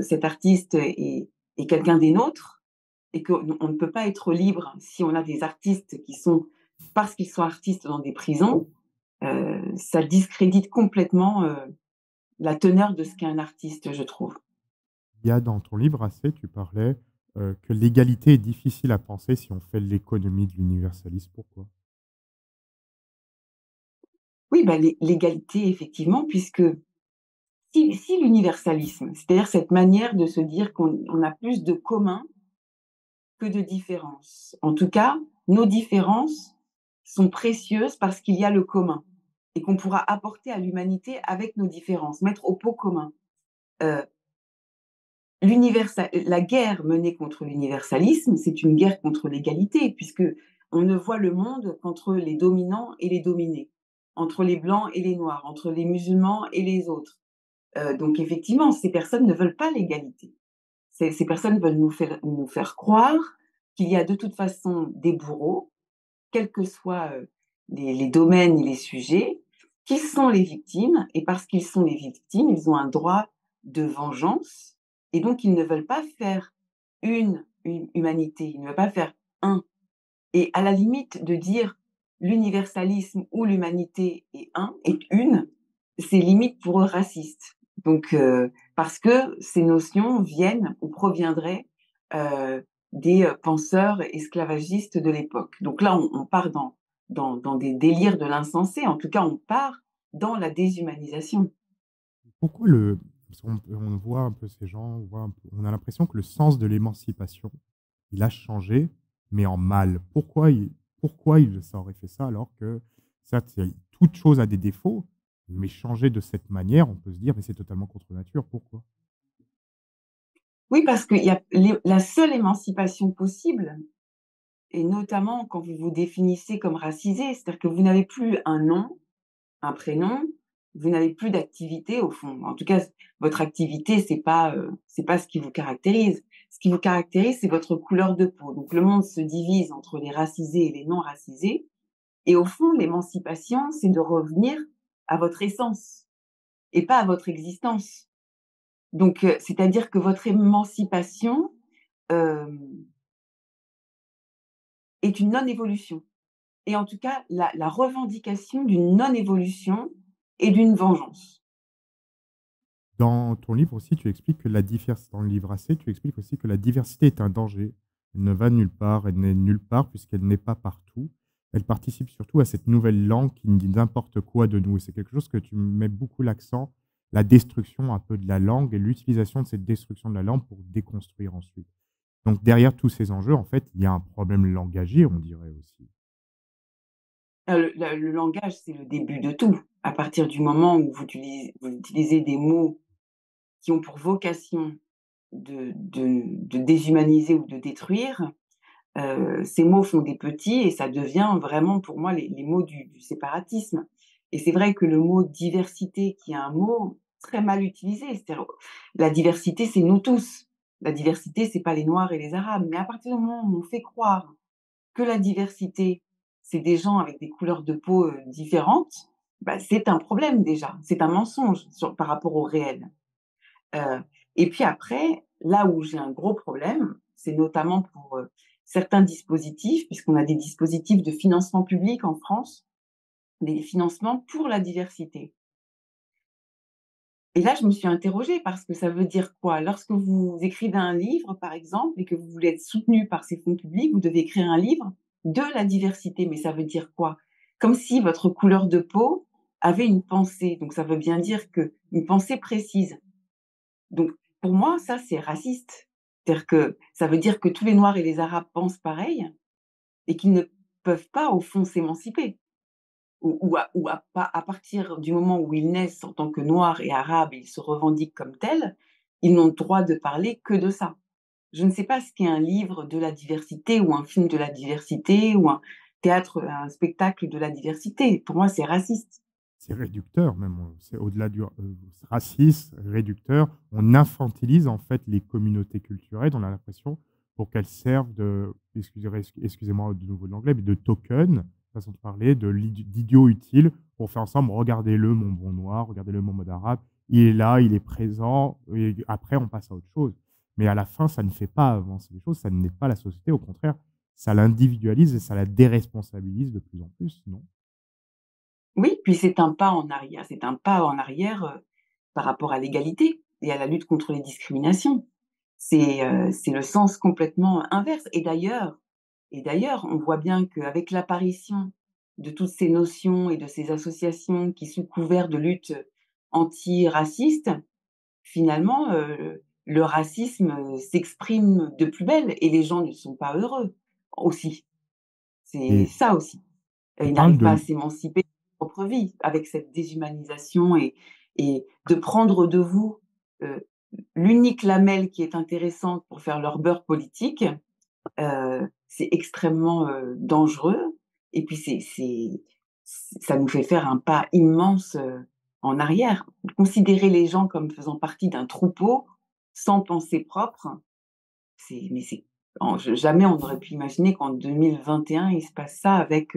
cet artiste est quelqu'un des nôtres et qu'on ne peut pas être libre si on a des artistes qui sont parce qu'ils sont artistes dans des prisons, ça discrédite complètement, la teneur de ce qu'est un artiste, je trouve. Il y a dans ton livre assez, tu parlais que l'égalité est difficile à penser si on fait l'économie de l'universalisme. Pourquoi? Oui, bah, l'égalité effectivement puisque si l'universalisme, c'est-à-dire cette manière de se dire qu'on a plus de commun que de différences. En tout cas, nos différences sont précieuses parce qu'il y a le commun et qu'on pourra apporter à l'humanité avec nos différences, mettre au pot commun. Heu, la guerre menée contre l'universalisme, c'est une guerre contre l'égalité puisque on ne voit le monde qu'entre les dominants et les dominés, entre les blancs et les noirs, entre les musulmans et les autres. Donc effectivement, ces personnes ne veulent pas l'égalité. Ces personnes veulent nous faire croire qu'il y a de toute façon des bourreaux, quels que soient, les domaines et les sujets, qui sont les victimes et parce qu'ils sont les victimes, ils ont un droit de vengeance et donc ils ne veulent pas faire une humanité, ils ne veulent pas faire un et à la limite de dire l'universalisme ou l'humanité est un, est une, c'est limite pour eux raciste. Donc, parce que ces notions viennent ou proviendraient des penseurs esclavagistes de l'époque. Donc là, on part dans des délires de l'insensé. En tout cas, on part dans la déshumanisation. Pourquoi parce on voit un peu ces gens, on a l'impression que le sens de l'émancipation, il a changé, mais en mal. Pourquoi ça aurait fait ça alors que Certes, toute chose a des défauts, mais changer de cette manière, on peut se dire: «Mais c'est totalement contre nature, pourquoi?» Oui, parce qu'il y a la seule émancipation possible, et notamment quand vous vous définissez comme racisé, c'est-à-dire que vous n'avez plus un nom, un prénom, vous n'avez plus d'activité au fond. En tout cas, votre activité, c'est pas ce qui vous caractérise. Ce qui vous caractérise, c'est votre couleur de peau. Donc le monde se divise entre les racisés et les non racisés, et au fond, l'émancipation, c'est de revenir à votre essence et pas à votre existence. Donc c'est-à-dire que votre émancipation, hem, est une non-évolution, et en tout cas la revendication d'une non-évolution et d'une vengeance. Dans ton livre aussi, tu expliques que la diversité dans le livre AC, tu expliques aussi que la diversité est un danger. Elle ne va nulle part, elle n'est nulle part puisqu'elle n'est pas partout. Elle participe surtout à cette nouvelle langue qui dit n'importe quoi de nous. Et c'est quelque chose que tu mets beaucoup l'accent, la destruction un peu de la langue et l'utilisation de cette destruction de la langue pour déconstruire ensuite. Donc derrière tous ces enjeux, en fait, il y a un problème langagier, on dirait aussi. Le langage, c'est le début de tout. À partir du moment où vous utilisez des mots qui ont pour vocation de déshumaniser ou de détruire, ces mots font des petits et ça devient vraiment pour moi les mots du séparatisme. Et c'est vrai que le mot diversité, qui est un mot très mal utilisé, c'est-à-dire la diversité, c'est nous tous. La diversité, c'est pas les noirs et les arabes. Mais à partir du moment où on fait croire que la diversité, c'est des gens avec des couleurs de peau, différentes, bah, c'est un problème déjà, c'est un mensonge par rapport au réel. Heu et puis après, là où j'ai un gros problème, c'est notamment pour, certains dispositifs, puisqu'on a des dispositifs de financement public en France, des financements pour la diversité. Et là, je me suis interrogée parce que ça veut dire quoi? Lorsque vous écrivez un livre, par exemple, et que vous voulez être soutenu par ces fonds publics, vous devez écrire un livre de la diversité. Mais ça veut dire quoi? Comme si votre couleur de peau avait une pensée. Donc ça veut bien dire qu'une pensée précise. Donc pour moi, ça, c'est raciste. C'est-à-dire que ça veut dire que tous les noirs et les arabes pensent pareil et qu'ils ne peuvent pas, au fond, s'émanciper. À partir du moment où ils naissent en tant que noirs et arabes, ils se revendiquent comme tels, ils n'ont le droit de parler que de ça. Je ne sais pas ce qu'est un livre de la diversité ou un film de la diversité ou un théâtre, un spectacle de la diversité. Pour moi, c'est raciste. C'est réducteur même, c'est au-delà du raciste, réducteur. On infantilise en fait les communautés culturelles, on a l'impression, pour qu'elles servent de excusez-moi de nouveau de l'anglais, mais de token, façon de parler, d'idiot utile pour faire ensemble: «Regardez-le mon bon noir, regardez-le mon mode arabe, il est là, il est présent» et après on passe à autre chose. Mais à la fin, ça ne fait pas avancer les choses, ça n'aide pas la société, au contraire, ça l'individualise et ça la déresponsabilise de plus en plus, non? Oui, puis c'est un pas en arrière, par rapport à l'égalité et à la lutte contre les discriminations. C'est le sens complètement inverse, et d'ailleurs, on voit bien qu'avec l'apparition de toutes ces notions et de ces associations qui, sous couvert de lutte antiraciste, finalement, le racisme, s'exprime de plus belle et les gens ne sont pas heureux aussi. C'est Et ça aussi. tu Ils parles n'arrivent pas à de s'émanciper de leur propre vie avec cette déshumanisation, et de prendre de vous, heu, l'unique lamelle qui est intéressante pour faire leur beurre politique. C'est extrêmement, dangereux, et puis ça nous fait faire un pas immense, en arrière. Considérer les gens comme faisant partie d'un troupeau, sans pensée propre, c'est jamais on n'aurait pu imaginer qu'en 2021 il se passe ça avec,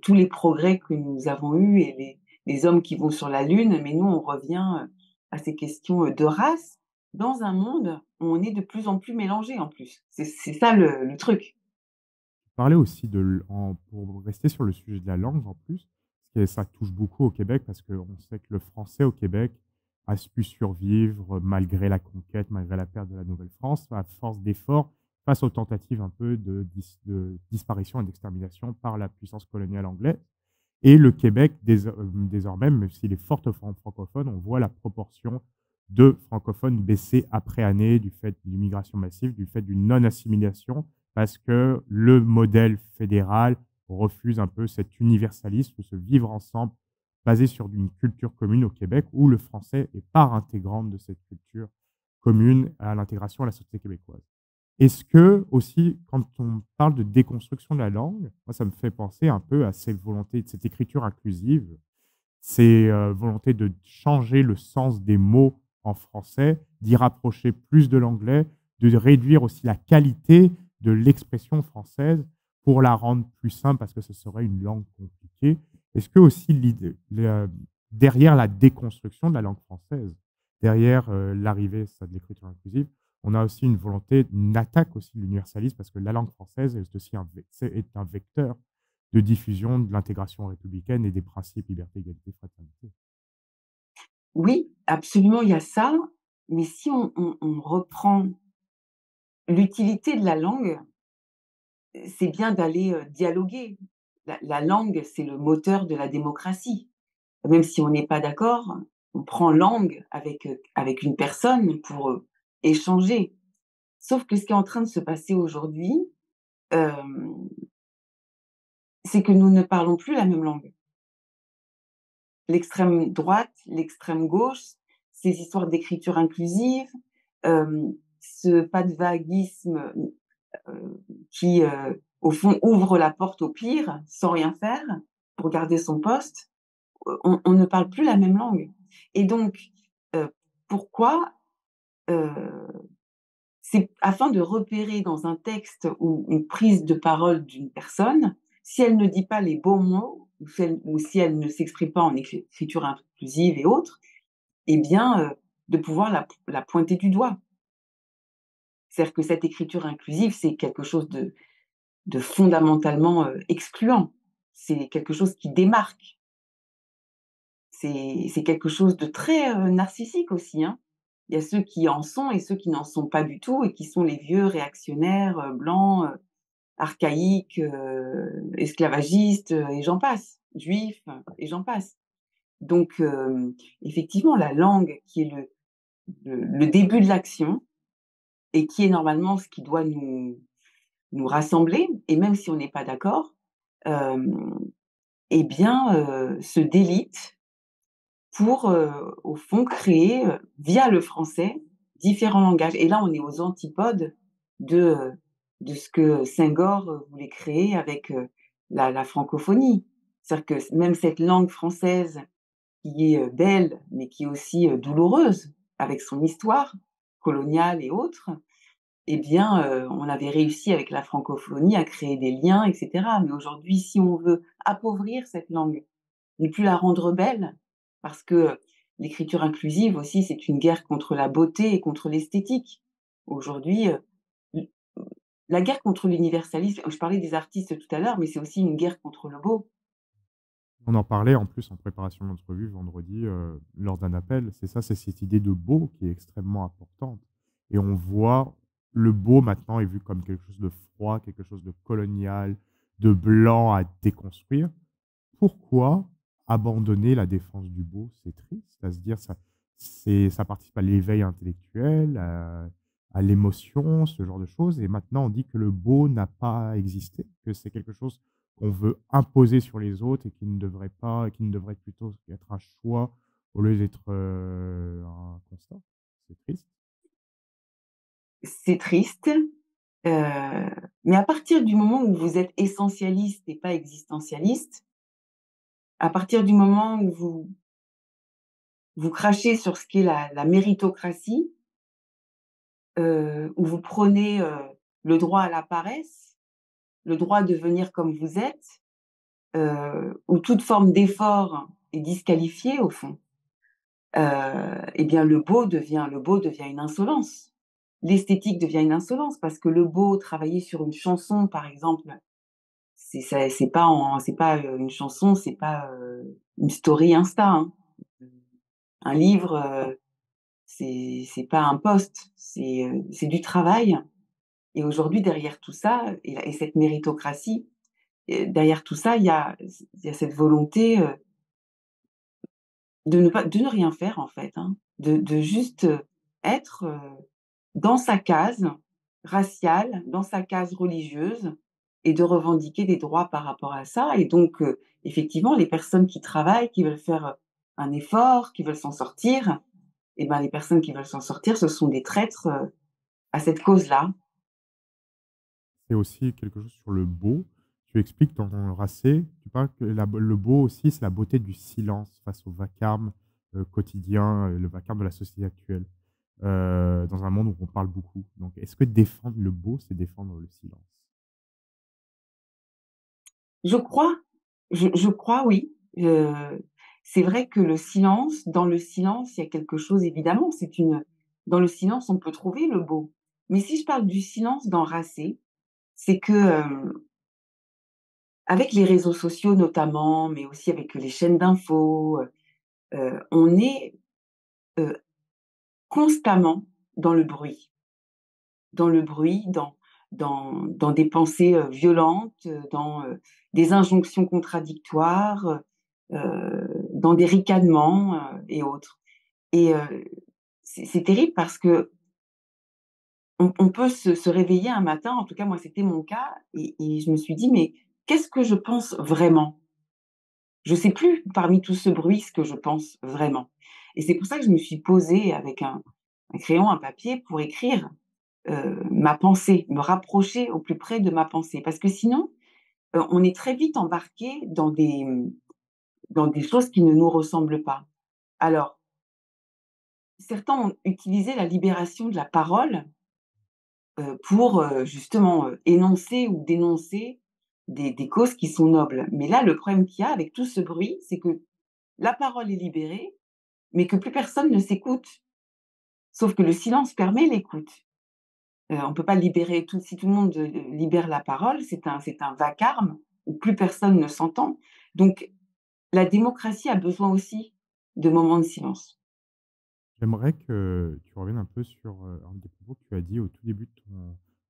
tous les progrès que nous avons eus et les hommes qui vont sur la lune. Mais nous, on revient, à ces questions, de race, dans un monde où on est de plus en plus mélangés en plus. C'est ça le truc. Parler aussi de pour rester sur le sujet de la langue en plus, parce que ça touche beaucoup au Québec parce qu'on sait que le français au Québec a pu survivre malgré la conquête, malgré la perte de la Nouvelle-France, à force d'efforts, face aux tentatives un peu de disparition et d'extermination par la puissance coloniale anglaise. Et le Québec, désormais, même s'il est fortement francophone, on voit la proportion de francophones baisser après année du fait de l'immigration massive, du fait d'une non-assimilation, parce que le modèle fédéral refuse un peu cet universalisme ou ce vivre ensemble basé sur une culture commune au Québec où le français est part intégrante de cette culture commune à l'intégration à la société québécoise. Est-ce que aussi, quand on parle de déconstruction de la langue, moi ça me fait penser un peu à cette volonté, de cette écriture inclusive, ces, volontés de changer le sens des mots en français, d'y rapprocher plus de l'anglais, de réduire aussi la qualité de l'expression française pour la rendre plus simple parce que ce serait une langue compliquée. Est-ce que aussi derrière la déconstruction de la langue française, derrière, l'arrivée ça de l'écriture inclusive, on a aussi une volonté, une attaque aussi de l'universalisme parce que la langue française est aussi est un vecteur de diffusion de l'intégration républicaine et des principes liberté, égalité, fraternité. Oui, absolument, il y a ça, mais si on reprend l'utilité de la langue, c'est bien d'aller, dialoguer. La langue, c'est le moteur de la démocratie. Même si on n'est pas d'accord, on prend langue avec une personne pour, échanger. Sauf que ce qui est en train de se passer aujourd'hui, hem, c'est que nous ne parlons plus la même langue. L'extrême droite, l'extrême gauche, ces histoires d'écriture inclusive, ce pas de vaguisme, qui, au fond, ouvre la porte au pire, sans rien faire, pour garder son poste, on ne parle plus la même langue. Et donc, heu, pourquoi, heu, c'est afin de repérer dans un texte ou une prise de parole d'une personne, si elle ne dit pas les bons mots ou si elle ne s'exprime pas en écriture inclusive et autres, eh bien, de pouvoir la pointer du doigt. C'est-à-dire que cette écriture inclusive, c'est quelque chose de fondamentalement, excluant. C'est quelque chose qui démarque. C'est quelque chose de très, narcissique aussi, hein. Il y a ceux qui en sont et ceux qui n'en sont pas du tout et qui sont les vieux réactionnaires, blancs, archaïques, esclavagistes, et j'en passe, juifs, et j'en passe. Donc effectivement, la langue qui est le début de l'action et qui est normalement ce qui doit nous rassembler et même si on n'est pas d'accord, hem, eh bien, se délite pour, au fond créer, via le français, différents langages et là on est aux antipodes de, de ce que Senghor, voulait créer avec, la francophonie. C'est-à-dire que même cette langue française qui est, belle, mais qui est aussi, douloureuse avec son histoire coloniale et autres, eh bien, on avait réussi avec la francophonie à créer des liens et cetera. Mais aujourd'hui, si on veut appauvrir cette langue, ne plus la rendre belle, parce que l'écriture inclusive aussi, c'est une guerre contre la beauté et contre l'esthétique. Aujourd'hui, l la guerre contre l'universalisme je parlais des artistes tout à l'heure, mais c'est aussi une guerre contre le beau. On en parlait en plus en préparation de l'entrevue vendredi, lors d'un appel. C'est ça, c'est cette idée de beau qui est extrêmement importante et on voit le beau maintenant est vu comme quelque chose de froid, quelque chose de colonial, de blanc à déconstruire. Pourquoi abandonner la défense du beau? C'est triste à se dire ça participe à l'éveil intellectuel, à l'émotion, ce genre de choses et maintenant on dit que le beau n'a pas existé, que c'est quelque chose qu'on veut imposer sur les autres et qui ne devrait plutôt être un choix au lieu d'être, un constat. C'est triste. C'est triste, mais à partir du moment où vous êtes essentialiste et pas existentialiste, à partir du moment où vous crachez sur ce qu'est la méritocratie, où vous prônez, le droit à la paresse, le droit de venir comme vous êtes, où toute forme d'effort est disqualifiée au fond, et bien le beau devient une insolence. L'esthétique devient une insolence parce que le beau, travailler sur une chanson par exemple, c'est pas, une chanson, c'est pas, une story Insta, hein. Un livre, c'est pas un post, c'est du travail et aujourd'hui derrière tout ça et cette méritocratie, derrière tout ça, il y a cette volonté, de ne rien faire en fait, hein. De juste, être, dans sa case raciale, dans sa case religieuse et de revendiquer des droits par rapport à ça. Et donc, effectivement, les personnes qui travaillent, qui veulent faire un effort, qui veulent s'en sortir, et ben, les personnes qui veulent s'en sortir, ce sont des traîtres à cette cause-là. C'est aussi quelque chose sur le beau. Tu expliques dans ton Racé, tu parles que le beau aussi, c'est la beauté du silence face au vacarme, quotidien, le vacarme de la société actuelle, dans un monde où on parle beaucoup. Donc est-ce que défendre le beau, c'est défendre le silence? Je crois, je crois, oui. C'est vrai que le silence, dans le silence, il y a quelque chose, évidemment, dans le silence, on peut trouver le beau. Mais si je parle du silence dans Racé, c'est que, avec les réseaux sociaux notamment, mais aussi avec les chaînes d'infos, on est, heu, constamment dans le bruit. Dans le bruit, dans des pensées, violentes, dans, des injonctions contradictoires, dans des ricanements, et autres. Et c'est terrible parce qu'on peut se réveiller un matin, en tout cas moi c'était mon cas, et je me suis dit: «Mais qu'est-ce que je pense vraiment?» Je sais plus parmi tout ce bruit ce que je pense vraiment. Et c'est pour ça que je me suis posée avec un crayon, un papier pour écrire, ma pensée, me rapprocher au plus près de ma pensée. Parce que sinon, on est très vite embarqué dans des choses qui ne nous ressemblent pas. Alors, certains ont utilisé la libération de la parole, pour, justement, énoncer ou dénoncer des causes qui sont nobles. Mais là, le problème qu'il y a avec tout ce bruit, c'est que la parole est libérée, mais que plus personne ne s'écoute. Sauf que le silence permet l'écoute. On ne peut pas libérer tout si tout le monde, libère la parole, c'est un vacarme où plus personne ne s'entend. Donc la démocratie a besoin aussi de moments de silence. J'aimerais que tu reviennes un peu sur, un des propos que tu as dit au tout début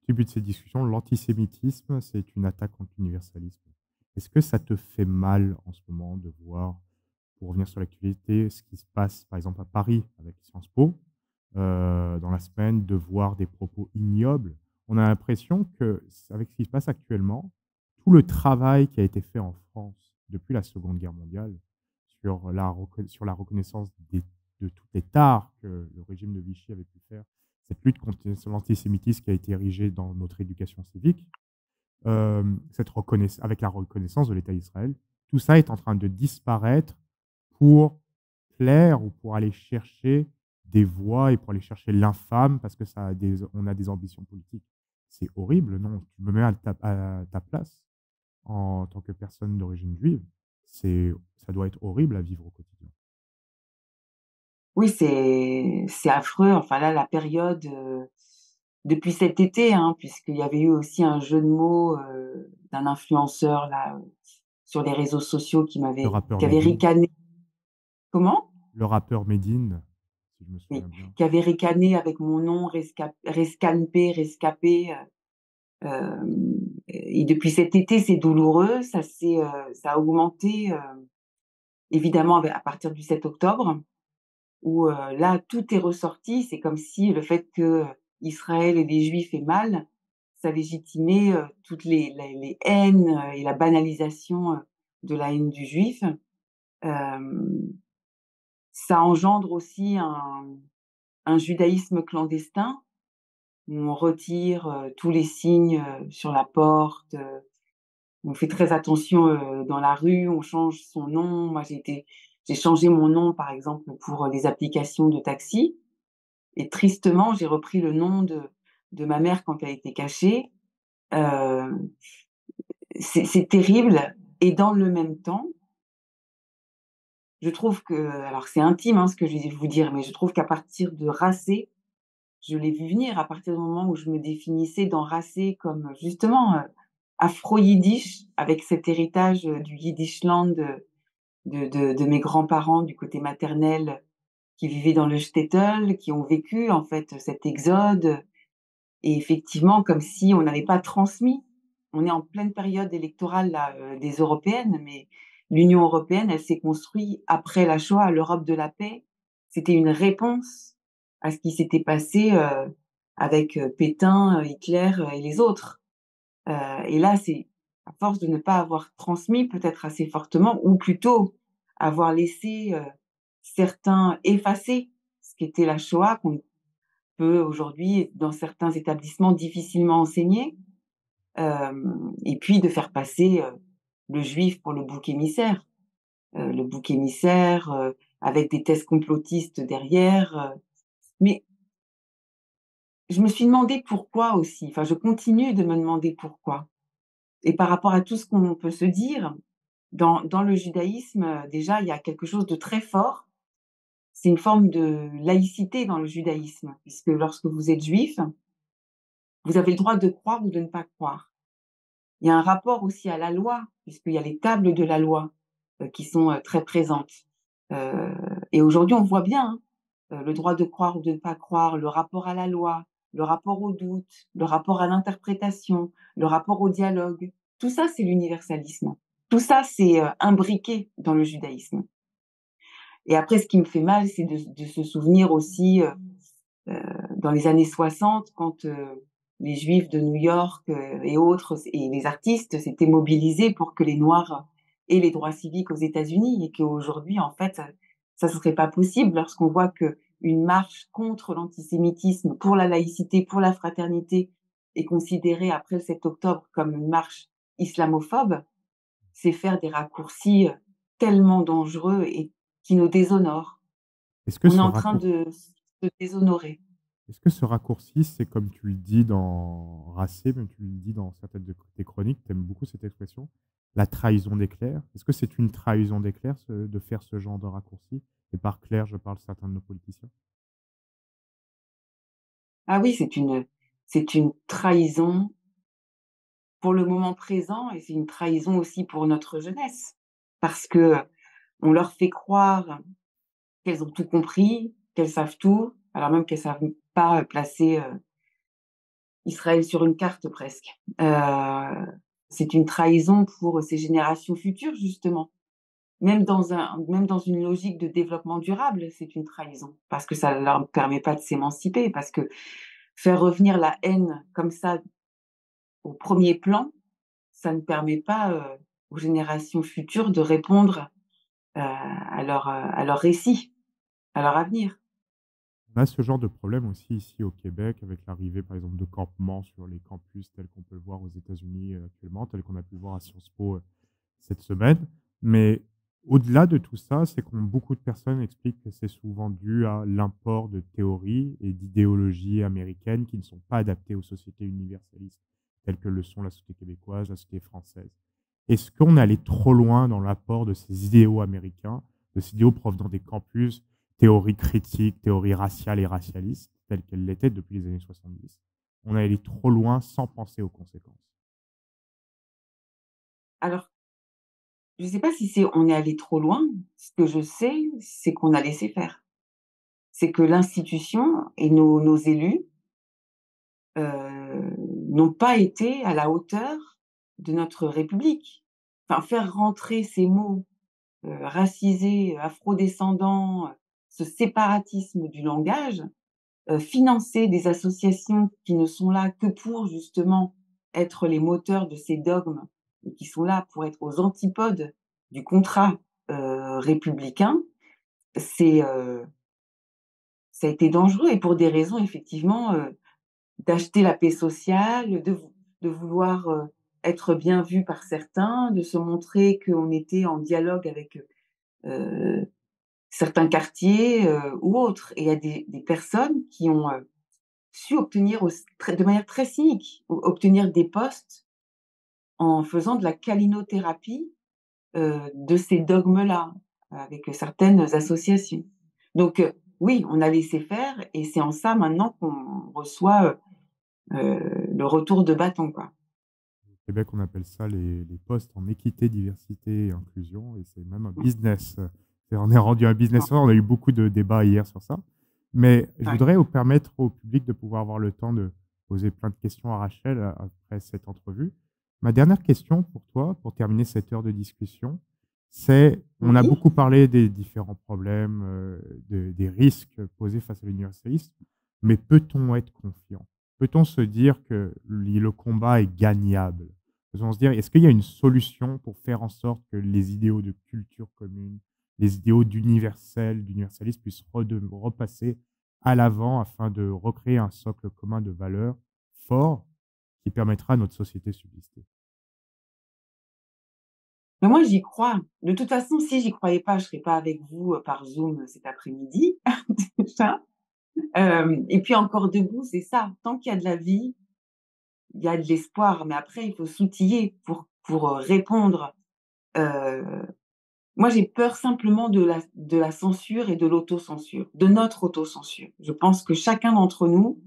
de cette discussion. L'antisémitisme, c'est une attaque contre l'universalisme. Est-ce que ça te fait mal en ce moment de voir, pour revenir sur l'actualité, ce qui se passe par exemple à Paris avec Sciences Po, dans la semaine, de voir des propos ignobles? On a l'impression que avec ce qui se passe actuellement, tout le travail qui a été fait en France depuis la Seconde Guerre mondiale sur la reconnaissance de toutes les tares que le régime de Vichy avait pu faire, cette lutte contre l'antisémitisme qui a été érigée dans notre éducation civique, avec la reconnaissance de l'État d'Israël, tout ça est en train de disparaître pour plaire ou pour aller chercher des voix et pour aller chercher l'infâme parce que on a des ambitions politiques. C'est horrible, non? Je me mets à ta place en tant que personne d'origine juive. Ça doit être horrible à vivre au quotidien. Oui, c'est affreux. Enfin là, la période, depuis cet été, hein, puisqu'il y avait eu aussi un jeu de mots, d'un influenceur là, sur les réseaux sociaux Le rappeur qui avait Medine. ricané. Comment? Le rappeur Medine, si je me Oui, souviens bien. qui avait ricané avec mon nom Rescapé, rescapé, et depuis cet été, c'est douloureux. Ça a augmenté, évidemment à partir du 7 octobre où, là, tout est ressorti. C'est comme si le fait que, Israël et les Juifs aient mal, ça légitimait, toutes les haines, et la banalisation, de la haine du juif. Hem, Ça engendre aussi un judaïsme clandestin où on retire, tous les signes, sur la porte, on fait très attention, dans la rue, on change son nom. Moi, j'ai changé mon nom, par exemple, pour les applications de taxi, et tristement, j'ai repris le nom de ma mère quand elle était cachée. Heu, c'est terrible, et dans le même temps, je trouve que, alors c'est intime, hein, ce que je vais vous dire, mais je trouve qu'à partir de Racé, je l'ai vu venir à partir du moment où je me définissais dans Racé comme justement, afro-yiddish, avec cet héritage, du Yiddishland, de mes grands-parents du côté maternel qui vivaient dans le shtetl, qui ont vécu en fait cet exode, et effectivement comme si on n'avait pas transmis. On est en pleine période électorale là, des européennes, mais l'Union européenne, elle s'est construite après la Shoah, l'Europe de la paix. C'était une réponse à ce qui s'était passé, avec, Pétain, Hitler, et les autres. Et là, c'est à force de ne pas avoir transmis peut-être assez fortement ou plutôt avoir laissé, certains effacer ce qu'était la Shoah, qu'on peut aujourd'hui, dans certains établissements, difficilement enseigner. Et puis de faire passer, le juif pour le bouc émissaire, avec des thèses complotistes derrière, mais je me suis demandé pourquoi aussi, enfin je continue de me demander pourquoi et par rapport à tout ce qu'on peut se dire, dans le judaïsme, déjà il y a quelque chose de très fort, c'est une forme de laïcité dans le judaïsme, puisque lorsque vous êtes juif, vous avez le droit de croire ou de ne pas croire. Il y a un rapport aussi à la loi, puisqu'il y a les tables de la loi, qui sont, très présentes. Heu et aujourd'hui, on voit bien, hein, le droit de croire ou de ne pas croire, le rapport à la loi, le rapport au doute, le rapport à l'interprétation, le rapport au dialogue. Tout ça, c'est l'universalisme. Tout ça, c'est, imbriqué dans le judaïsme et après ce qui me fait mal, c'est de se souvenir aussi, dans les années 60 quand, les juifs de New York, et autres et les artistes s'étaient mobilisés pour que les noirs aient les droits civiques aux États-Unis et qu'aujourd'hui, en fait, ça ne serait pas possible lorsqu'on voit qu'une marche contre l'antisémitisme, pour la laïcité, pour la fraternité est considérée après le 7 octobre comme une marche islamophobe, c'est faire des raccourcis, tellement dangereux et qui nous déshonorent. Est-ce que On est ce en train raccour de se déshonorer. est-ce que ce raccourci, c'est comme tu le dis dans Racé, même tu le dis dans certaines de tes chroniques, tu aimes beaucoup cette expression, la trahison des clercs. Est-ce que c'est une trahison des clercs de faire ce genre de raccourci? Et par clerc, je parle certains de nos politiciens. Ah oui, c'est une trahison pour le moment présent et c'est une trahison aussi pour notre jeunesse. Parce qu'on leur fait croire qu'elles ont tout compris, qu'elles savent tout, alors même qu'elles savent pas placer, Israël sur une carte presque. C'est une trahison pour ces générations futures justement. Même dans une logique de développement durable, c'est une trahison. Parce que ça leur permet pas de s'émanciper, parce que faire revenir la haine comme ça au premier plan, ça ne permet pas, aux générations futures de répondre, à leur récit, à leur avenir. On a ce genre de problème aussi ici au Québec avec l'arrivée, par exemple, de campements sur les campus tels qu'on peut le voir aux États-Unis, actuellement, tel qu'on a pu le voir à Sciences Po, cette semaine. Mais au-delà de tout ça, c'est que beaucoup de personnes expliquent que c'est souvent dû à l'import de théories et d'idéologies américaines qui ne sont pas adaptées aux sociétés universalistes, telles que le sont la société québécoise, la société française. Est-ce qu'on est allé trop loin dans l'apport de ces idéaux américains, de ces idéaux provenant des campus, théories critiques, théories raciales et racialistes, telles qu'elles l'étaient depuis les années 70? On est allé trop loin sans penser aux conséquences. Alors, je ne sais pas si c'est on est allé trop loin. Ce que je sais, c'est qu'on a laissé faire. C'est que l'institution et nos élus, n'ont pas été à la hauteur de notre République. Enfin, faire rentrer ces mots, racisés, afro-descendants, ce séparatisme du langage, financer des associations qui ne sont là que pour justement être les moteurs de ces dogmes et qui sont là pour être aux antipodes du contrat, républicain, c'est, ça a été dangereux et pour des raisons effectivement, d'acheter la paix sociale, de vouloir, être bien vu par certains, de se montrer qu'on était en dialogue avec, certains quartiers, ou autres et il y a des personnes qui ont, su obtenir auss très de manière très cynique, obtenir des postes en faisant de la câlinothérapie, de ces dogmes-là, avec certaines associations. Donc, oui, on a laissé faire et c'est en ça maintenant qu'on reçoit, le retour de bâton, quoi. Au Québec, on appelle ça les postes en équité, diversité et inclusion et c'est même un business. On est rendu un business. On a eu beaucoup de débats hier sur ça. Mais je Ouais. voudrais permettre au public de pouvoir avoir le temps de poser plein de questions à Rachel après cette entrevue. Ma dernière question pour toi, pour terminer cette heure de discussion, c'est, on a Oui. beaucoup parlé des différents problèmes, des risques posés face à l'universalisme, mais peut-on être confiant? peut-on se dire que le combat est gagnable? Peut-on se dire, est-ce qu'il y a une solution pour faire en sorte que les idéaux de culture commune, les idéaux d'universalisme puissent repasser à l'avant afin de recréer un socle commun de valeurs fort qui permettra à notre société de subsister? Mais moi, j'y crois. De toute façon, si j'y croyais pas, je serais pas avec vous, par Zoom cet après-midi, déjà. Et puis encore debout, c'est ça, tant qu'il y a de la vie, il y a de l'espoir, mais après il faut s'outiller pour répondre. Heu, Moi, j'ai peur simplement de la censure et de l'autocensure, de notre autocensure. Je pense que chacun d'entre nous,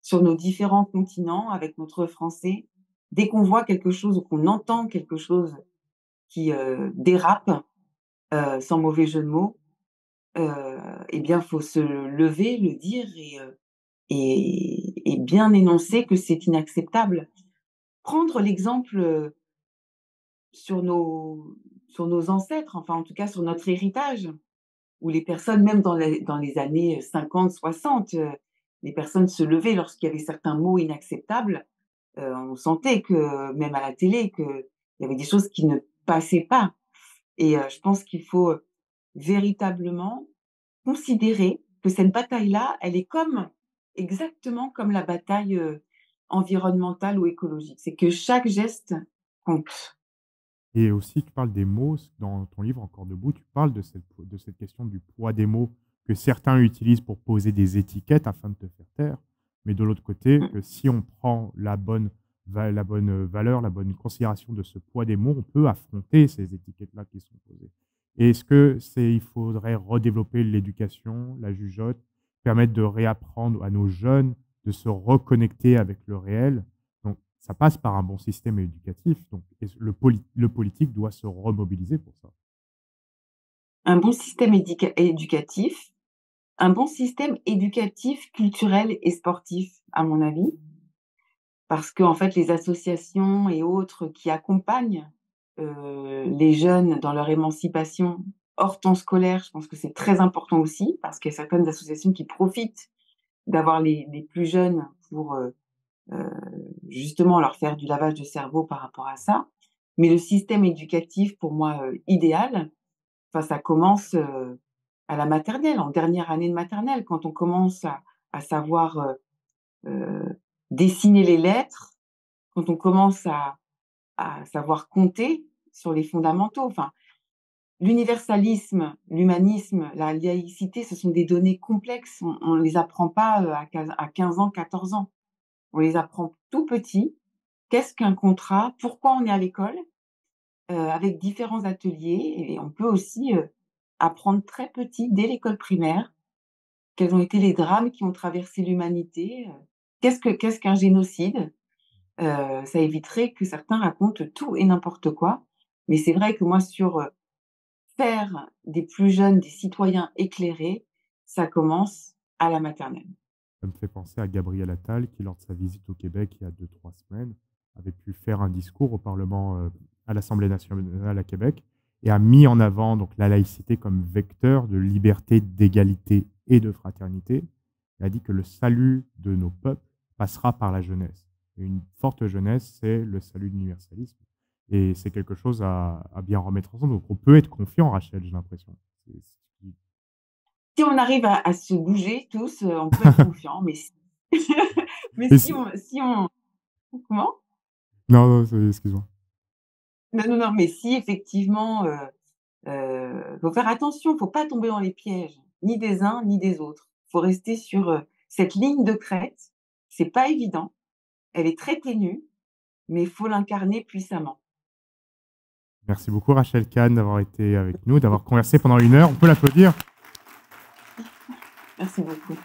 sur nos différents continents, avec notre français, dès qu'on voit quelque chose ou qu'on entend quelque chose qui, dérape, sans mauvais jeu de mots, et bien, faut se lever, le dire et bien énoncer que c'est inacceptable. Prendre l'exemple, sur nos sur nos ancêtres, enfin, en tout cas, sur notre héritage, où les personnes, même dans les années 50-60, les personnes se levaient lorsqu'il y avait certains mots inacceptables. On sentait que, même à la télé, qu'il y avait des choses qui ne passaient pas et je pense qu'il faut, véritablement considérer que cette bataille-là, elle est exactement comme la bataille, environnementale ou écologique. C'est que chaque geste compte. Et aussi, tu parles des mots, dans ton livre Encore debout, tu parles de cette question du poids des mots que certains utilisent pour poser des étiquettes afin de te faire taire. Mais de l'autre côté, Mmh. que si on prend la bonne valeur, la bonne considération de ce poids des mots, on peut affronter ces étiquettes-là qui sont posées. Et est-ce que il faudrait redévelopper l'éducation, la jugeote, permettre de réapprendre à nos jeunes de se reconnecter avec le réel? Donc, ça passe par un bon système éducatif. Donc, le politique doit se remobiliser pour ça. Un bon système éducatif, un bon système éducatif, culturel et sportif, à mon avis. Parce qu'en fait, les associations et autres qui accompagnent, les jeunes dans leur émancipation hors temps scolaire, je pense que c'est très important aussi, parce qu'il y a certaines associations qui profitent d'avoir les plus jeunes pour, heu, justement leur faire du lavage de cerveau par rapport à ça. Mais le système éducatif pour moi, idéal, enfin ça commence, à la maternelle, en dernière année de maternelle, quand on commence à savoir, dessiner les lettres, quand on commence à savoir compter sur les fondamentaux. Enfin, l'universalisme, l'humanisme, la laïcité, ce sont des données complexes. On les apprend pas, à 15 ans, 14 ans. On les apprend tout petit. Qu'est-ce qu'un contrat? Pourquoi on est à l'école? Avec différents ateliers et on peut aussi, apprendre très petit, dès l'école primaire, quels ont été les drames qui ont traversé l'humanité, qu'est-ce qu'un génocide? Ça éviterait que certains racontent tout et n'importe quoi. Mais c'est vrai que moi sur, faire des plus jeunes des citoyens éclairés, ça commence à la maternelle. Ça me fait penser à Gabriel Attal qui, lors de sa visite au Québec il y a 2 3 semaines, avait pu faire un discours au Parlement, à l'Assemblée nationale à Québec et a mis en avant donc la laïcité comme vecteur de liberté, d'égalité et de fraternité. Il a dit que le salut de nos peuples passera par la jeunesse. Et une forte jeunesse, c'est le salut de l'universalisme. Et c'est quelque chose à bien remettre ensemble. Donc on peut être confiant, Rachel, j'ai l'impression. C'est Si on arrive à se bouger tous, on peut être confiant, mais si mais et si on comment? non, non, excuse-moi. Non, non, non, mais si effectivement, faut faire attention, faut pas tomber dans les pièges, ni des uns ni des autres. Faut rester sur, cette ligne de crête. C'est pas évident, elle est très ténue, mais il faut l'incarner puissamment. Merci beaucoup Rachel Kahn d'avoir été avec nous, d'avoir conversé pendant 1 heure. On peut l'applaudir. Merci beaucoup.